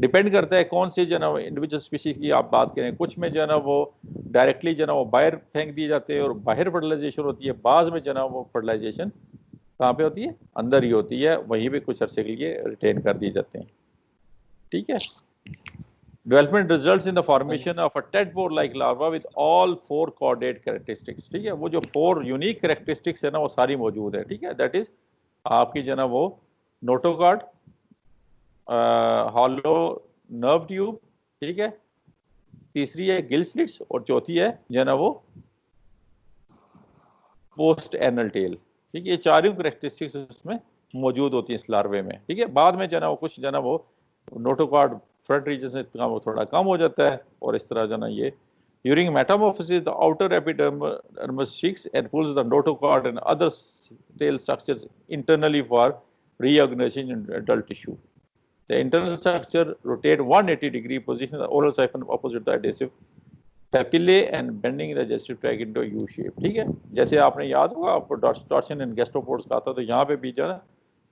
depend करता है कौन से जो है ना individual species की आप बात करें। कुछ में जो है ना वो डायरेक्टली जो है ना वो बाहर फेंक दिए जाते हैं और बाहर फर्टिलाइजेशन होती है, बाद में जो है ना वो फर्टिलाइजेशन कहाँ पे होती है, अंदर ही होती है, वहीं पे कुछ अरसे के लिए रिटेन कर दिए जाते हैं। ठीक है, Development results in the formation of a tadpole-like larva with all 4 chordate characteristics। ठीक है, वो जो 4 यूनिक characteristics है ना वो सारी मौजूद है। ठीक है, दैट इज आपकी जो है ना वो नोटोकॉर्ड, हॉलो नर्व ट्यूब, ठीक है, तीसरी है गिल स्लिट्स, और चौथी है जो है ना वो पोस्ट एनल टेल। ठीक है, ये चारों कैरेक्टरिस्टिक्स उसमें मौजूद होती है इस लार्वे में। ठीक है, बाद में जो है ना वो कुछ जो है ना वो नोटोकॉर्ड फ्रंट रीजन से वो थोड़ा कम हो जाता है, और इस तरह जो ना ये during metamorphosis the outer epidermis shrinks and pulls the notochord and other tail structures internally for reorganization in adult tissue. The internal structure rotate 180 degree, position the oral siphon opposite the adhesive papillae and bending digestive tract into U shape, ठीक है। जैसे आपने याद होगा आपको torsion and gastropods का आता, तो यहाँ पे भी जो है ना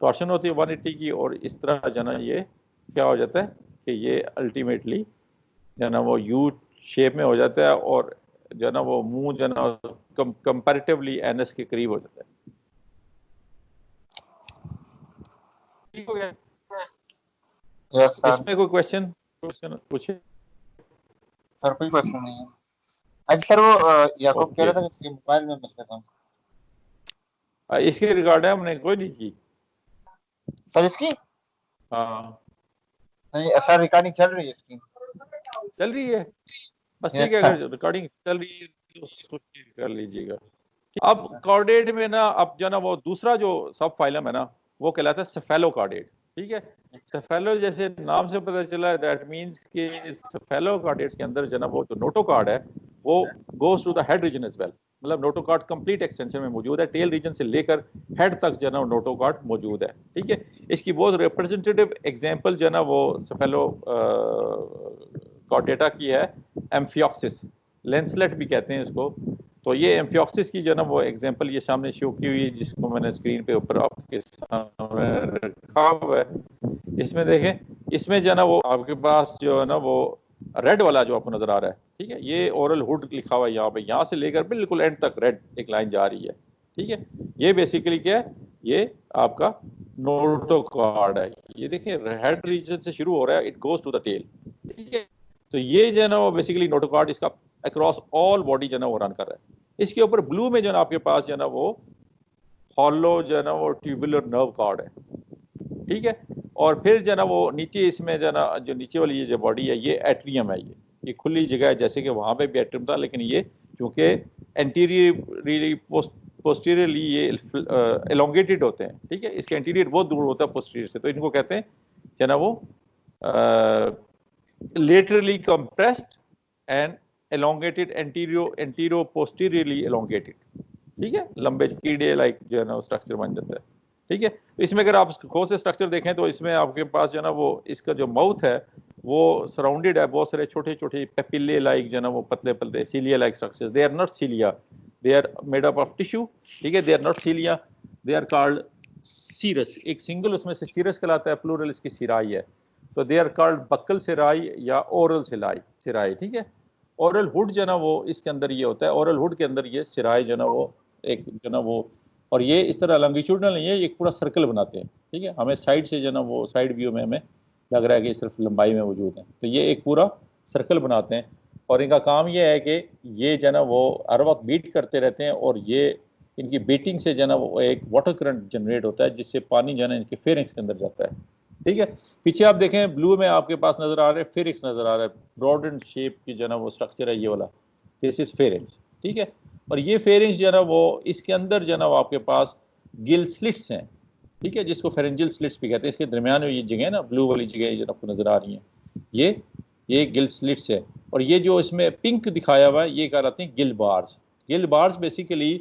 टॉर्शन होती है 180 की, और इस तरह जो है ना ये क्या हो जाता है कि ये अल्टीमेटली जो है ना वो यू शेप में हो जाता है, और जो है ना वो मुंह जो है ना कंपैरेटिवली एनएस के करीब हो जाता है। ठीक हो गया? Yes sir. इसमें कोई क्वेश्चन पूछे? सर कोई क्वेश्चन नहीं है। अच्छा सर वो याकूब कह ओके, रहा था कि इसके मोबाइल में मसला था। इसके रिगार्डिंग हमने कोई नहीं की। सर इसकी हाँ नहीं सर रिकॉर्डिंग चल रही है इसकी। चल रही है, बस ठीक यस है। सर। अगर रिकॉर्डिंग चल रही है तो उसको चेक कर लीजिएगा। अब कार्डेट में ना अब जो ना वो दूसरा जो सब फाइलम है ना वो कहलाता है सेफेलोकार्डेट, ठीक है। सेफेलो जैसे नाम से पता चला है, दैट मींस कि सेफेलोकार्डेट्स के अंदर जो ना वो जो नोटोकार्ड है वो goes to the head region as well, मतलब नोटोकार्ड कंप्लीट एक्सटेंशन में मौजूद है, टेल रीजन से लेकर हेड तक जो ना नोटोकार्ड मौजूद है, ठीक है। इसकी बहुत रिप्रेजेंटेटिव एग्जांपल जो ना वो सेफेलो कॉर्डेटा की है एम्फियोक्सिस, लेंसलेट भी कहते हैं इसको। तो ये एम्फियोक्सिस की जो ना वो एग्जांपल ये सामने शो की हुई है, जिसको मैंने स्क्रीन पे ऊपर आपके सामने रखा हुआ है। इसमें देखें, इसमें जो ना वो आपके पास जो है ना वो रेड वाला जो आपको नजर आ रहा है, ठीक है, ये ओरल हुड लिखा हुआ है यहाँ पे, यहाँ से लेकर बिल्कुल एंड तक रेड एक लाइन जा रही है, ठीक है। ये बेसिकली क्या है, ये आपका नोटोकार्ड है। ये देखिए हेड रीजन से शुरू हो रहा है, it goes to the tail, ठीक है। तो ये जो है ना वो बेसिकली नोटोकार्ड इसका अक्रॉस ऑल बॉडी जो है ना वो रन कर रहा है। इसके ऊपर ब्लू में जो है ना आपके पास जो है ना वो हॉलो जो है ना वो ट्यूबुलर नर्व कार्ड है, ठीक है। और फिर जो है ना वो नीचे इसमें जो है ना जो नीचे वाली ये जो बॉडी है ये एट्रियम है, ये खुली जगह है, जैसे कि वहाँ पे भी एट्रियम था, लेकिन ये क्योंकि एंटीरियरली पोस्टीरियरली ये एलोंगेटेड होते हैं, ठीक है। इसके एंटीरियर बहुत दूर होता है पोस्टीरियर से, तो इनको कहते हैं जो है ना वो laterally compressed and elongated anterior posteriorly elongated, ठीक है। लंबे कीड़े लाइक जो है ना स्ट्रक्चर बन जाता है, ठीक है। तो इसमें अगर आप खोज से स्ट्रक्चर देखें तो इसमें आपके पास जो है ना वो इसका जो माउथ है वो सराउंडेड है बहुत सारे छोटे छोटे पेपिले लाइक जो है ना वो पतले पतले cilia like structures. They are not cilia, they are made up of tissue, ठीक है। They are not cilia, they are called cirrus. एक सिंगल उसमें से सीरस कहलाता है, प्लूरल इसकी सिराई है। तो दे आर कॉल्ड बक्कल सिराई या ओरल सिराई, ठीक है। ओरल हुड जो ना वो इसके अंदर ये होता है, ओरल हुड के अंदर ये सिराय जो ना वो एक जो ना वो, और ये इस तरह लॉन्गिट्यूडनल नहीं है, ये पूरा सर्कल बनाते हैं, ठीक है। हमें साइड से जो ना वो साइड व्यू में हमें लग रहा है कि सिर्फ लंबाई में मौजूद है, तो ये एक पूरा सर्कल बनाते हैं। और इनका काम ये है कि ये जो ना वो हर वक्त बीट करते रहते हैं, और ये इनकी बीटिंग से जो ना वो एक वाटर करंट जनरेट होता है, जिससे पानी जो है ना इनके फेरिंग्स के अंदर जाता है, ठीक है। पीछे आप देखें ब्लू में आपके पास नजर आ रहे हैं फेरिक्स नजर आ रहा है, ब्रॉडेंड शेप की जो ना वो स्ट्रक्चर है ये वाला, दिस इज फेरिंग्स, ठीक है। और ये फेरिंग्स जो ना वो इसके अंदर जो ना वो आपके पास गिल स्लिट्स हैं, ठीक है, जिसको फेरेंजियल स्लिट्स भी कहते हैं। इसके दरमियान में ये जगह ना ब्लू वाली जगह जो आपको नजर आ रही है, ये गिल स्लिट्स है। और ये जो इसमें पिंक दिखाया हुआ है ये कहलाते हैं gill bars. Gill bars basically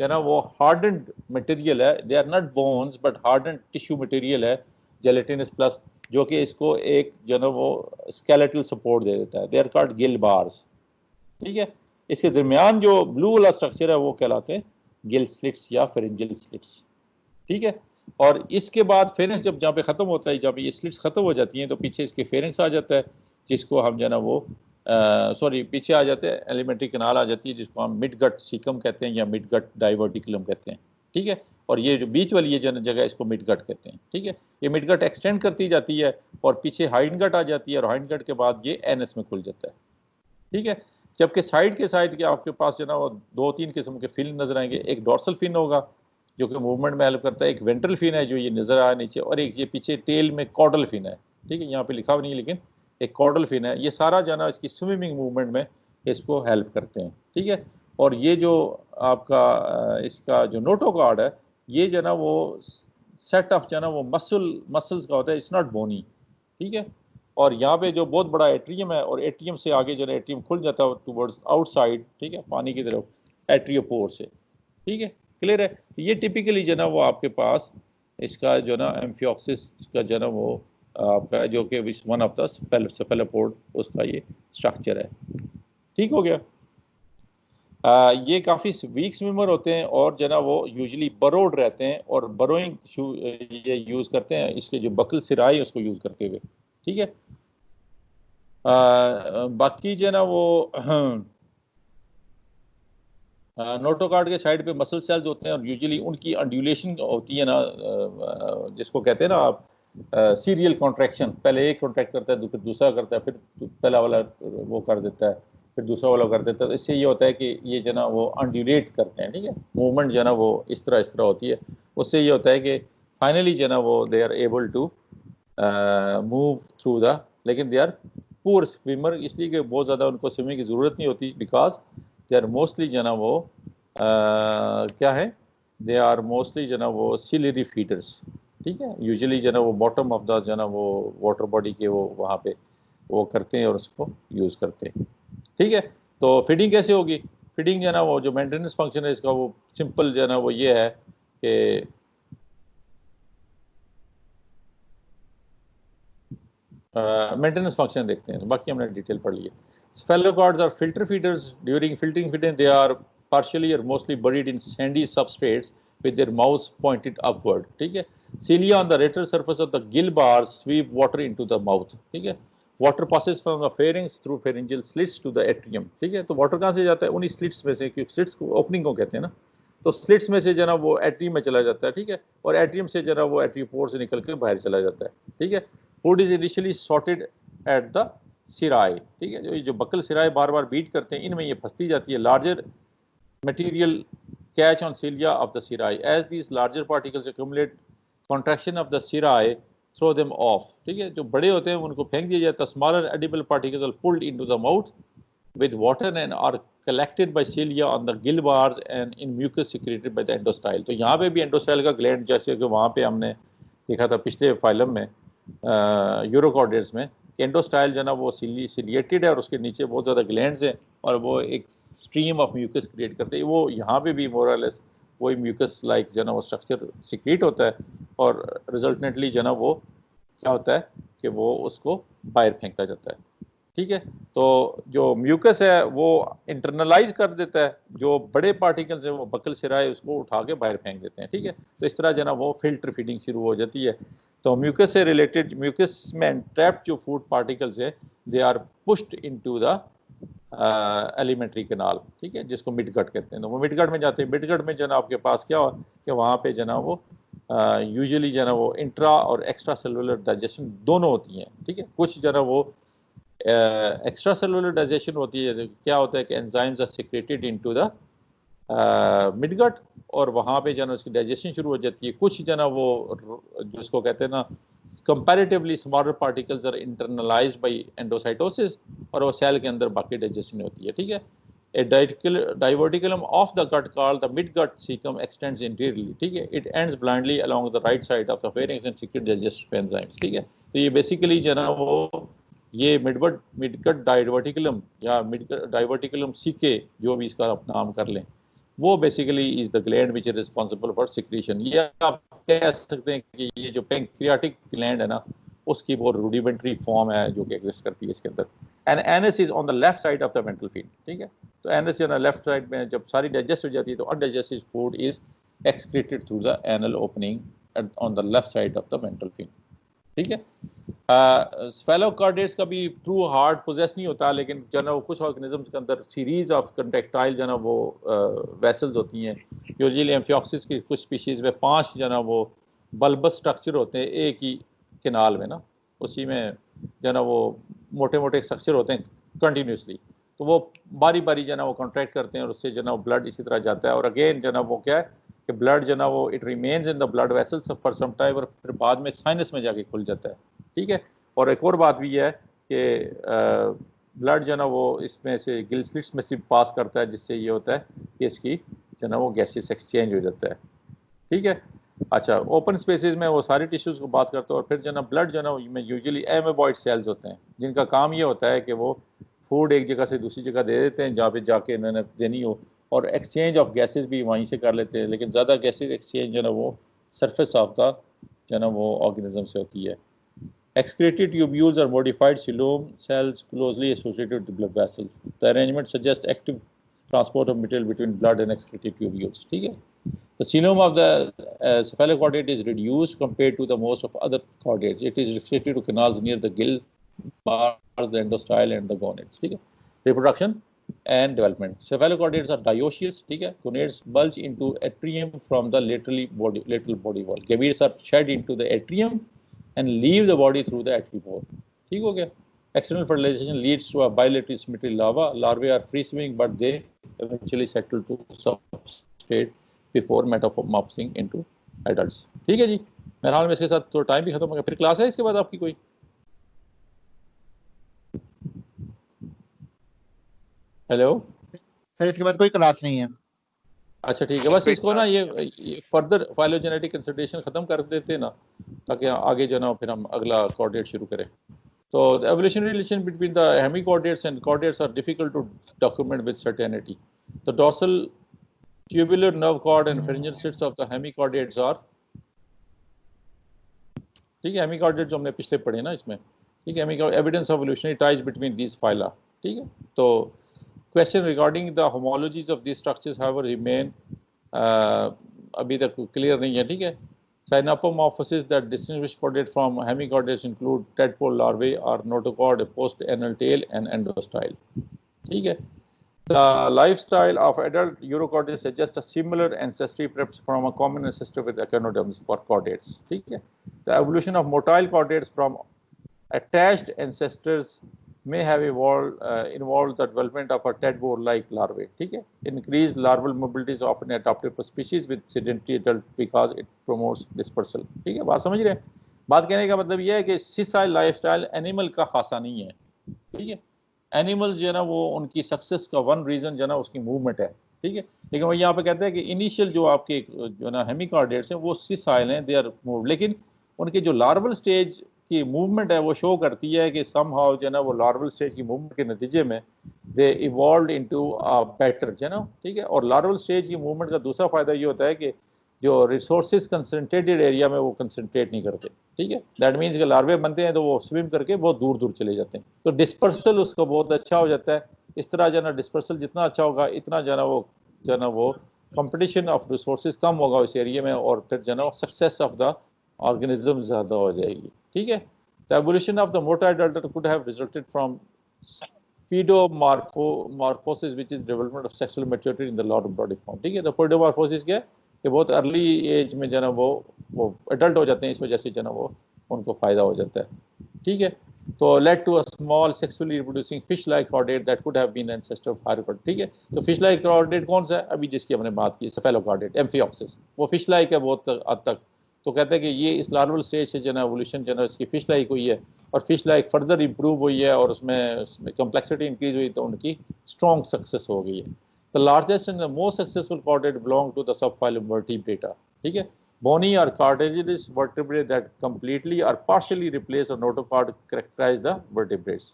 जो ना वो हार्डन्ड मटेरियल है, they are not bones but hardened tissue material है, जेलेटिनस प्लस, जो कि इसको एक जो ना वो स्केलेटल सपोर्ट दे देता है। They are called gill bars, ठीक है। इसके दरमियान जो ब्लू वाला स्ट्रक्चर है वो कहलाते हैं गिल स्लिट्स या फेरेंजियल स्लिट्स, ठीक है। और इसके बाद फेरेंक्स जब जहाँ पे ख़त्म होता है, जब ये स्लिट्स ख़त्म हो जाती हैं तो पीछे इसके फेरेंक्स आ जाता है, जिसको हम जो ना वो सॉरी पीछे आ जाते हैं एलिमेंट्री कनाल आ जाती है, जिसको हम मिड गट सीकम कहते हैं या मिड गट डाइवर्टिकुलम कहते हैं, ठीक है। और ये जो बीच वाली ये जो जगह इसको मिड गट कहते हैं, ठीक है। ये मिड गट एक्सटेंड करती जाती है और पीछे हाइंड गट आ जाती है, और हाइंड गट के बाद ये एनएस में खुल जाता है, ठीक है। जबकि साइड के आपके पास जो ना वो 2-3 किस्म के फिन नजर आएंगे। एक डॉर्सल फिन होगा जो कि मूवमेंट में हेल्प करता है, एक वेंट्रल फिन है जो ये नजर आया नीचे, और एक ये पीछे टेल में कॉर्डल फिन है, ठीक है। यहाँ पे लिखा हुआ नहीं है लेकिन एक कॉर्डल फिन है। ये सारा जो ना इसकी स्विमिंग मूवमेंट में इसको हेल्प करते हैं, ठीक है। और ये जो आपका इसका जो नोटोकार्ड है ये जो ना वो सेट ऑफ जो ना वो मसल्स का होता है, इट्स नॉट बोनी, ठीक है। और यहाँ पे जो बहुत बड़ा एट्रियम है, और एट्रियम से आगे जो ना एट्रियम खुल जाता है टूवर्ड्स आउटसाइड, ठीक है, पानी की तरफ एट्रियोपोर से, ठीक है, क्लियर है। ये टिपिकली जो ना वो आपके पास इसका जो ना एम्फियोक्सिस का जो ना वो आपका जो कि वन ऑफ द सेफेलोपोड उसका ये स्ट्रक्चर है, ठीक हो गया। ये काफ़ी वीक स्विमर होते हैं और जो ना वो यूजुअली बरोड रहते हैं और बरोइंग ये यूज़ करते हैं इसके जो बकल सिराई उसको यूज़ करते हुए, ठीक है। बाकी जो ना वो नोटोकार्ड के साइड पे मसल सेल्स होते हैं और यूजुअली उनकी अंड्यूलेशन होती है ना, जिसको कहते हैं ना आप सीरियल कॉन्ट्रैक्शन, पहले एक कॉन्ट्रैक्ट करता है फिर दूसरा करता है, फिर पहला वाला वो कर देता है, फिर दूसरा वाला कर देता है। तो इससे ये होता है कि ये जो ना वो अंड्यूलेट करते हैं, ठीक है, मूवमेंट जो ना वो इस तरह होती है। उससे ये होता है कि फाइनली जो ना वो they are able to move through the, लेकिन दे आर पुअर स्विमर, इसलिए कि बहुत ज़्यादा उनको स्विमिंग की ज़रूरत नहीं होती, बिकॉज दे आर मोस्टली जो ना वो क्या है, दे आर मोस्टली जो ना वो सिलरी फीडर्स, ठीक है। यूजुअली जो ना वो बॉटम ऑफ द जो ना वो वाटर बॉडी के वो वहाँ पे वो करते हैं और उसको यूज़ करते हैं, ठीक है। तो फीडिंग कैसे होगी? फीडिंग जो ना वो जो मेंटेनेंस फंक्शन है इसका वो सिंपल जो ना वो ये है कि मेंटेनेंस फंक्शन देखते हैं, बाकी हमने डिटेल पढ़ लिया। Cephalopods are filter feeders. During filtering feeding, they are partially or mostly buried in sandy substrates with their mouths pointed upward. ठीक है। Cilia on the lateral surface of the gill bars sweep water into the mouth. ठीक है। Water passes from the pharynx through pharyngeal slits to the atrium. ठीक है। तो water कहाँ से जाता है? उन्हीं स्लिट्स में से, क्योंकि स्लिट्स को ओपनिंग को कहते हैं ना, तो स्लिट्स में से जो ना वो एट्रियम में चला जाता है, ठीक है, और एट्रियम से जो ना वो एट्रियोपोर से निकल के बाहर चला जाता है, ठीक है। Food is initially sorted at the cirri, ठीक है, जो बकल सिराय बार बार बीट करते हैं इनमें ये फंसती जाती है। Larger material catch on cilia of the cirri as these larger particles accumulate contraction of the cirri throw them off, ठीक है, जो बड़े होते हैं उनको फेंक दिया जाता है। Smaller edible particles are pulled into the mouth with water and are collected by cilia on the gill bars and in mucus secreted by the endostyle। तो यहाँ पे भी एंडोस्टाइल का ग्लैंड, जैसे कि वहाँ पे हमने देखा था पिछले फाइलम में यूरोकॉर्डेट्स में, एंडोस्टाइल जो ना वो सिलिएटेड है और उसके नीचे बहुत ज़्यादा ग्लैंड्स हैं और वो एक स्ट्रीम ऑफ म्यूकस क्रिएट करते हैं। वो यहाँ पे भी मोरलेस वही म्यूकस लाइक जो ना वो स्ट्रक्चर सिक्रीट होता है और रिजल्टेंटली जो ना वो क्या होता है कि वो उसको बाहर फेंकता जाता है, ठीक है। तो जो म्यूकस है वो इंटरनलाइज कर देता है, जो बड़े पार्टिकल्स हैं वो बकल सिराय उसको उठा के बाहर फेंक देते हैं, ठीक है। तो इस तरह जो ना वो फिल्टर फीडिंग शुरू हो जाती है। तो म्यूकस से रिलेटेड, म्यूकस में ट्रैप्ड जो फूड पार्टिकल्स है they are pushed into the alimentary canal, ठीक है, जिसको मिडगट कहते हैं। तो वो मिडगट में जाते हैं। मिडगट में जो ना आपके पास क्या हो कि वहाँ पे जो ना वो यूजुअली जो ना वो इंट्रा और एक्स्ट्रा सेलुलर डाइजेशन दोनों होती हैं, ठीक है। कुछ जो ना वो एक्स्ट्रा सेलुलर डाइजेशन होती है, क्या होता है कि enzymes are secreted into the midgut और वहाँ पे जो ना उसकी डाइजेशन शुरू हो जाती है। कुछ जो ना वो जिसको कहते हैं ना comparatively smaller particles are internalised by endocytosis और वो सेल के अंदर बाकी डाइजेशन होती है, ठीक है। A diverticulum of the gut called the midgut cecum extends interiorly, ठीक है। It ends blindly along the right side of the pharynx and secretes digestive enzymes, ठीक है। तो ये बेसिकली जो ना वो ये मिडगट डाइवर्टिकुलम या मिडगट डाइवर्टिकुलम सीके जो भी इसका आप नाम कर लें, वो basically is the gland which is responsible for secretion. ये आप कह सकते हैं कि ये जो पैंक्रियाटिक ग्लैंड है ना उसकी बहुत रूडिमेंट्री फॉर्म है जो कि एग्जिस्ट करती है इसके अंदर। And anus is on the left side of the mental field, ठीक है। तो एनस जो है ना लेफ्ट साइड में जब सारी डाइजेस्ट हो जाती है तो undigested food is excreted through the anal opening on the left side of the mental field, ठीक है। स्फेलोकार्डेट्स का भी ट्रू हार्ट पोजेस नहीं होता, लेकिन जो ना वो कुछ ऑर्गेनिजम्स के अंदर सीरीज ऑफ कंटेक्टाइल जो ना वो वेसल्स होती हैं। यूजुअली एम्फिऑक्सिस की कुछ स्पीशीज़ में 5 जो ना वो बल्बस स्ट्रक्चर होते हैं एक ही किनाल में ना, उसी में जो ना वो मोटे मोटे स्ट्रक्चर होते हैं कंटिन्यूसली, तो वो बारी बारी जो ना वो कॉन्ट्रैक्ट करते हैं और उससे जो ना वो ब्लड इसी तरह जाता है। और अगेन जो ना वो क्या है कि ब्लड जो ना वो it remains in the blood vessels for some time और फिर बाद में साइनस में जाके खुल जाता है, ठीक है। और एक और बात भी है कि ब्लड जो ना वो इसमें से गिल स्लिट्स में से पास करता है, जिससे ये होता है कि इसकी जो ना वो गैसेस एक्सचेंज हो जाता है, ठीक है। अच्छा, ओपन स्पेसेस में वो सारी टिश्यूज़ को बात करते हैं। और फिर जो ना ब्लड जो ना में यूजुअली एमेबॉइड सेल्स होते हैं जिनका काम ये होता है कि वो फूड एक जगह से दूसरी जगह दे देते हैं जहाँ पे जाके इन्होंने देनी हो, और एक्सचेंज ऑफ गैसेस भी वहीं से कर लेते हैं। लेकिन ज़्यादा गैसेस एक्सचेंज जो ना वो सरफेस ऑफ द जो ना वो ऑर्गेनिज्म से होती है। Excreted tubules are modified coelom cells closely associated with blood vessels. The arrangement suggests active transport of material between blood and excretory tubules. ठीक है? The coelom of the cephalochordate is reduced compared to the most of other chordates. It is restricted to canals near the gill bars, the endostyle and the gonads. ठीक है? Reproduction and development. Cephalochordates are dioecious. ठीक है? Gonads bulge into atrium from the lateral body wall. Gametes are shed into the atrium and leave the body through the atrial wall. ठीक हो गया? External fertilization leads to a bilateral symmetry larva. Larvae are free swimming, but they eventually settle to substrate before metamorphosing into adults. ठीक है जी? मेरे हाल में इसके साथ तो टाइम भी खत्म हो गया. फिर क्लास है इसके बाद आपकी कोई? हेलो सर इसके बाद कोई क्लास नहीं है. अच्छा ठीक है, बस इसको ना ये फर्दर फाइलोजेनेटिक कंसिडरेशन खत्म कर देते ना, ताकि आगे जो ना फिर हम अगला कॉर्डेट शुरू करें. So the evolutionary relation between the hemichordates and chordates are difficult to document with certainty. The dorsal tubular nerve cord and pharyngeal slits of the hemichordates are, ठीक है, hemichordates जो हमने पिछले पढ़े ना इसमें, ठीक है, evidence of evolutionary ties between these phyla. ठीक है, तो question regarding the homologies of these structures however remain अभी तक clear नहीं है. ठीक है, synapomorphosis that distinguish chordate from hemichordates include tadpole larvae or notochord, post-anal tail, and endostyle. ठीक है. The lifestyle of adult urochordates suggests a similar ancestry, perhaps from a common ancestor with echinoderms for chordates. ठीक है. The evolution of motile chordates from attached ancestors may have involved the development of a tadpole-like larvae. ठीक है. Increased larval mobility is often adapted for species with sedentary adult because it promotes dispersal. ठीक है, बात समझ रहे हैं? बात कहने का मतलब यह है कि sessile lifestyle एनिमल का खासा नहीं है. ठीक है, एनिमल्स जो है ना वो उनकी सक्सेस का वन रीजन जो है ना उसकी मूवमेंट है. ठीक है, लेकिन वो यहाँ पे कहते हैं कि इनिशियल जो आपके जो है ना हेमिकॉर्डेट्स हैं वो सिसाइल हैं, दे आर मूव, लेकिन उनके जो लार्वल स्टेज की मूवमेंट है वो शो करती है कि समहाउ जो है ना वो लार्वल स्टेज की मूवमेंट के नतीजे में दे इवॉल्व्ड इनटू अ बैटर जो है ना. ठीक है, और लार्वल स्टेज की मूवमेंट का दूसरा फायदा ये होता है कि जो रिसोर्सेज कंसनट्रेटेड एरिया में वो कंसनट्रेट नहीं करते. ठीक है, दैट मीन्स कि लार्वे बनते हैं तो वो स्विम करके बहुत दूर दूर चले जाते हैं, तो डिस्पर्सल उसका बहुत अच्छा हो जाता है. इस तरह जो है ना डिस्पर्सल जितना अच्छा होगा इतना जो है ना वो कंपटीशन ऑफ रिसोर्सेज कम होगा उस एरिया में, और फिर जो है ना सक्सेस ऑफ द ऑर्गेनिज्म ज़्यादा हो जाएगी. ठीक है, the evolution of the motile adult could have resulted from paedomorphosis which is development of sexual maturity in the lower body form. ठीक है, तो पीडोमॉर्फोसिस क्या है कि बहुत अर्ली एज में जो है ना वो एडल्ट हो जाते हैं, इस वजह से जो है ना वो उनको फ़ायदा हो जाता है. ठीक है, तो led to a small sexually reproducing fish like chordate that could have been ancestor of higher chord. ठीक है, तो फिश लाइक कॉर्डेट कौन सा है अभी जिसकी हमने बात की, सेफेलोकॉर्डेट एम्फिऑक्सिस, वो फिश लाइक है बहुत हद तक. तो कहते हैं कि ये इस लार्वल स्टेज से जो है एवोल्यूशन जो है इसकी फिश लाइक हुई है, और फिश लाइक फर्दर इंप्रूव हुई है और उसमें कम्प्लेक्सिटी इंक्रीज हुई, तो उनकी स्ट्रॉन्ग सक्सेस हो गई है. The largest and the most successful chordate belong to the subphylum Vertebrata. ठीक है, bony or cartilaginous vertebrae that completely or partially replace a notochord characterize the vertebrates.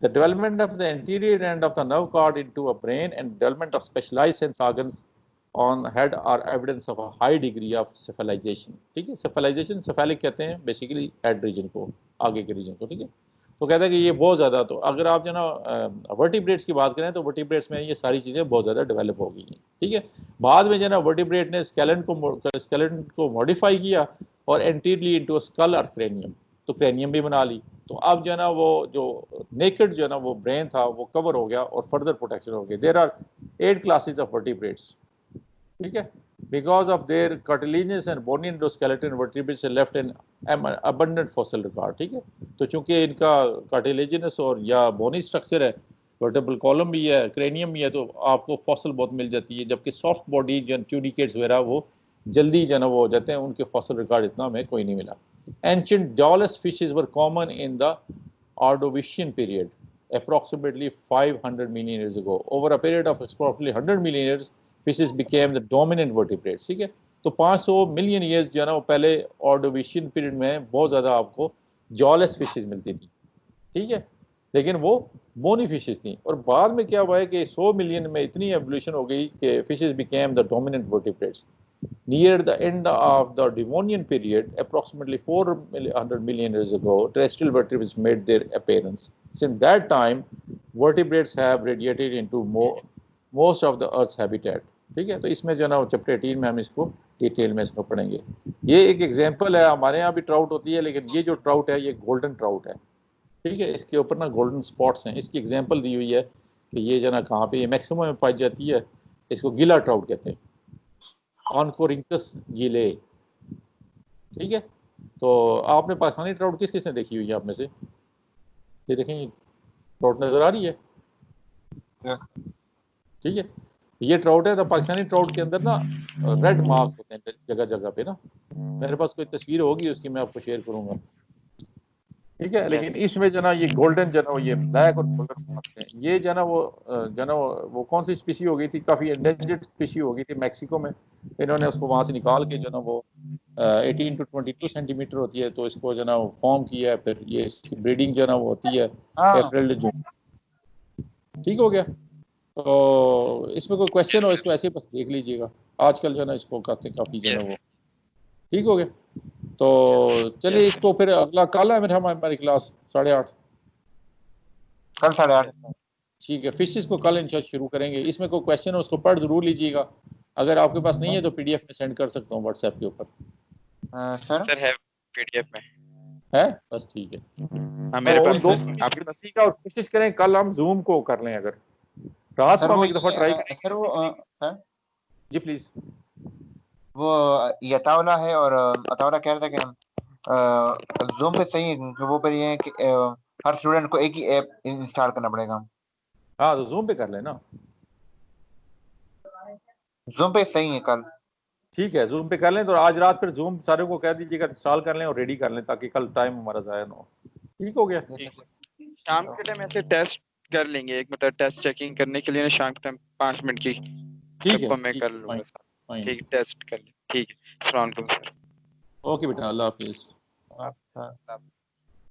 The development of the anterior end of the nerve cord into a brain and development of specialized sense organs on head are evidence of a high degree of cephalization. ठीक है, cephalization cephalic कहते हैं basically head region को, आगे के reason को. ठीक है, तो कहता है कि ये बहुत ज़्यादा, तो अगर आप जो ना वर्टिब्रेट्स की बात करें तो वर्टिब्रेट्स में ये सारी चीज़ें बहुत ज़्यादा डेवलप हो गई हैं. ठीक है, बाद में जो ना वर्टिब्रेट ने स्केलेटन को मॉडिफाई किया और एंटीरियरली इनटू स्कल और क्रेनियम, तो क्रेनियम भी बना ली. तो अब जो है ना वो जो नेकेड जो है ना वो ब्रेन था वो कवर हो गया और फर्दर प्रोटेक्शन हो गई. There are 8 classes of vertebrates. ठीक है, because of their cartilaginous and bony endoskeleton vertebrates left in abundant fossil record. ठीक है, तो चूंकि इनका कार्टिलेजिनस और या बोनी स्ट्रक्चर है, वर्टेब्रल कॉलम भी है, क्रेनियम भी है, तो आपको फॉसिल बहुत मिल जाती है, जबकि सॉफ्ट बॉडी जो ट्यूनिकेट्स वगैरह वो जल्दी जो है वो हो जाते हैं, उनके फॉसिल रिकॉर्ड इतना हमें कोई नहीं मिला. Ancient jawless fishes were common in the Ordovician period approximately 500 million years ago. Over a period of approximately 100 million years, fishes became the dominant vertebrates. ठीक है, तो 500 मिलियन ईयर्स जो है ना वो पहले ऑर्डोविशियन पीरियड में बहुत ज़्यादा आपको जॉलेस फिशेस मिलती थी. ठीक है, लेकिन वो बोनी फिशेस थी, और बाद में क्या हुआ है कि 100 मिलियन में इतनी एवोल्यूशन हो गई कि fishes became the dominant vertebrates. Near the end of the Devonian period, approximately 400 million years ago, terrestrial vertebrates made their appearance. Since that time, vertebrates have radiated into most of the earth habitat. ठीक है, तो इसमें जो है ना वो chapter 18 में हम इसको डिटेल में इसको पढ़ेंगे। ये एक एग्जांपल है, हमारे यहाँ भी ट्राउट होती है, लेकिन ये जो ट्राउट है ये गोल्डन ट्राउट है। ठीक है, इसके ऊपर ना गोल्डन स्पॉट्स हैं। इसकी एग्जांपल दी हुई है कि ये जो ना कहाँ पे ये मैक्सिमम में पाई जाती है। इसको गीला ट्राउट कहते हैं, ऑनकोरिंकस गीले। ठीक है, तो आपने पाकिस्तानी ट्राउट किस किसने देखी हुई है आप में से? ये देखें, ट्राउट नजर आ रही है? ठीक है, ये ट्राउट है। तो पाकिस्तानी ट्राउट के अंदर ना रेड मार्क्स होते हैं जगह जगह पे ना। मेरे पास कोई तस्वीर होगी उसकी, मैं आपको शेयर करूंगा। ठीक है, लेकिन इसमें जो ना ये गोल्डन जो ना ये ब्लैक और गोल्डन मार्क्स हैं। ये जो ना वो कौन सी स्पीशी हो गई थी, काफ़ी एंडेंजर्ड स्पीशी हो गई थी मैक्सिको में। इन्होंने उसको वहाँ से निकाल के जो ना वो 18 to 22 सेंटीमीटर होती है, तो इसको जो ना वो फॉर्म किया है। फिर ये इसकी ब्रीडिंग जो ना वो होती है अप्रैल जून। ठीक हो गया। तो इसमें कोई क्वेश्चन हो इसको ऐसे बस देख लीजिएगा। आजकल जो ना इसको काफ़ी जो है वो ठीक हो गया। तो चलिए इसको फिर अगला कल है मेरा हमारी क्लास 8:30 कल 8:30। ठीक है, फिशेस को कल इंशाल्लाह शुरू करेंगे। इसमें कोई क्वेश्चन हो उसको पढ़ जरूर लीजिएगा। अगर आपके पास नहीं है तो पीडीएफ में सेंड कर सकता हूँ व्हाट्सएप के ऊपर। सर है पीडीएफ में है बस, ठीक है। हाँ मेरे तो पास उन दो आप सीखा और कोशिश करें कल हम जूम को कर लें। अगर रात को हम एक दफा ट्राई करें। सर वो सर जी प्लीज। वो ये अतावला है और अतावला कह रहा था कि हम जूम पे सही है, क्योंकि वो पर ये है कि हर स्टूडेंट को एक ही ऐप इंस्टॉल करना पड़ेगा। हाँ तो जूम पे कर लेना। जूम पे सही है कल। ठीक है, जूम पे कर लें। तो आज रात फिर जूम सारे को कह दीजिएगा इंस्टॉल कर लें और रेडी कर लें, ताकि कल टाइम हमारा ज़ाया ना हो। ठीक हो गया। शाम के टाइम ऐसे टेस्ट कर लेंगे, एक मतलब टेस्ट चेकिंग करने के लिए ना, शाम के टाइम 5 मिनट की सबको मैं कर लूंगा। ठीक, टेस्ट कर ले। ठीक है, अस्सलाम वालेकुम सर। ओके बेटा, अल्लाह हाफिज़। आप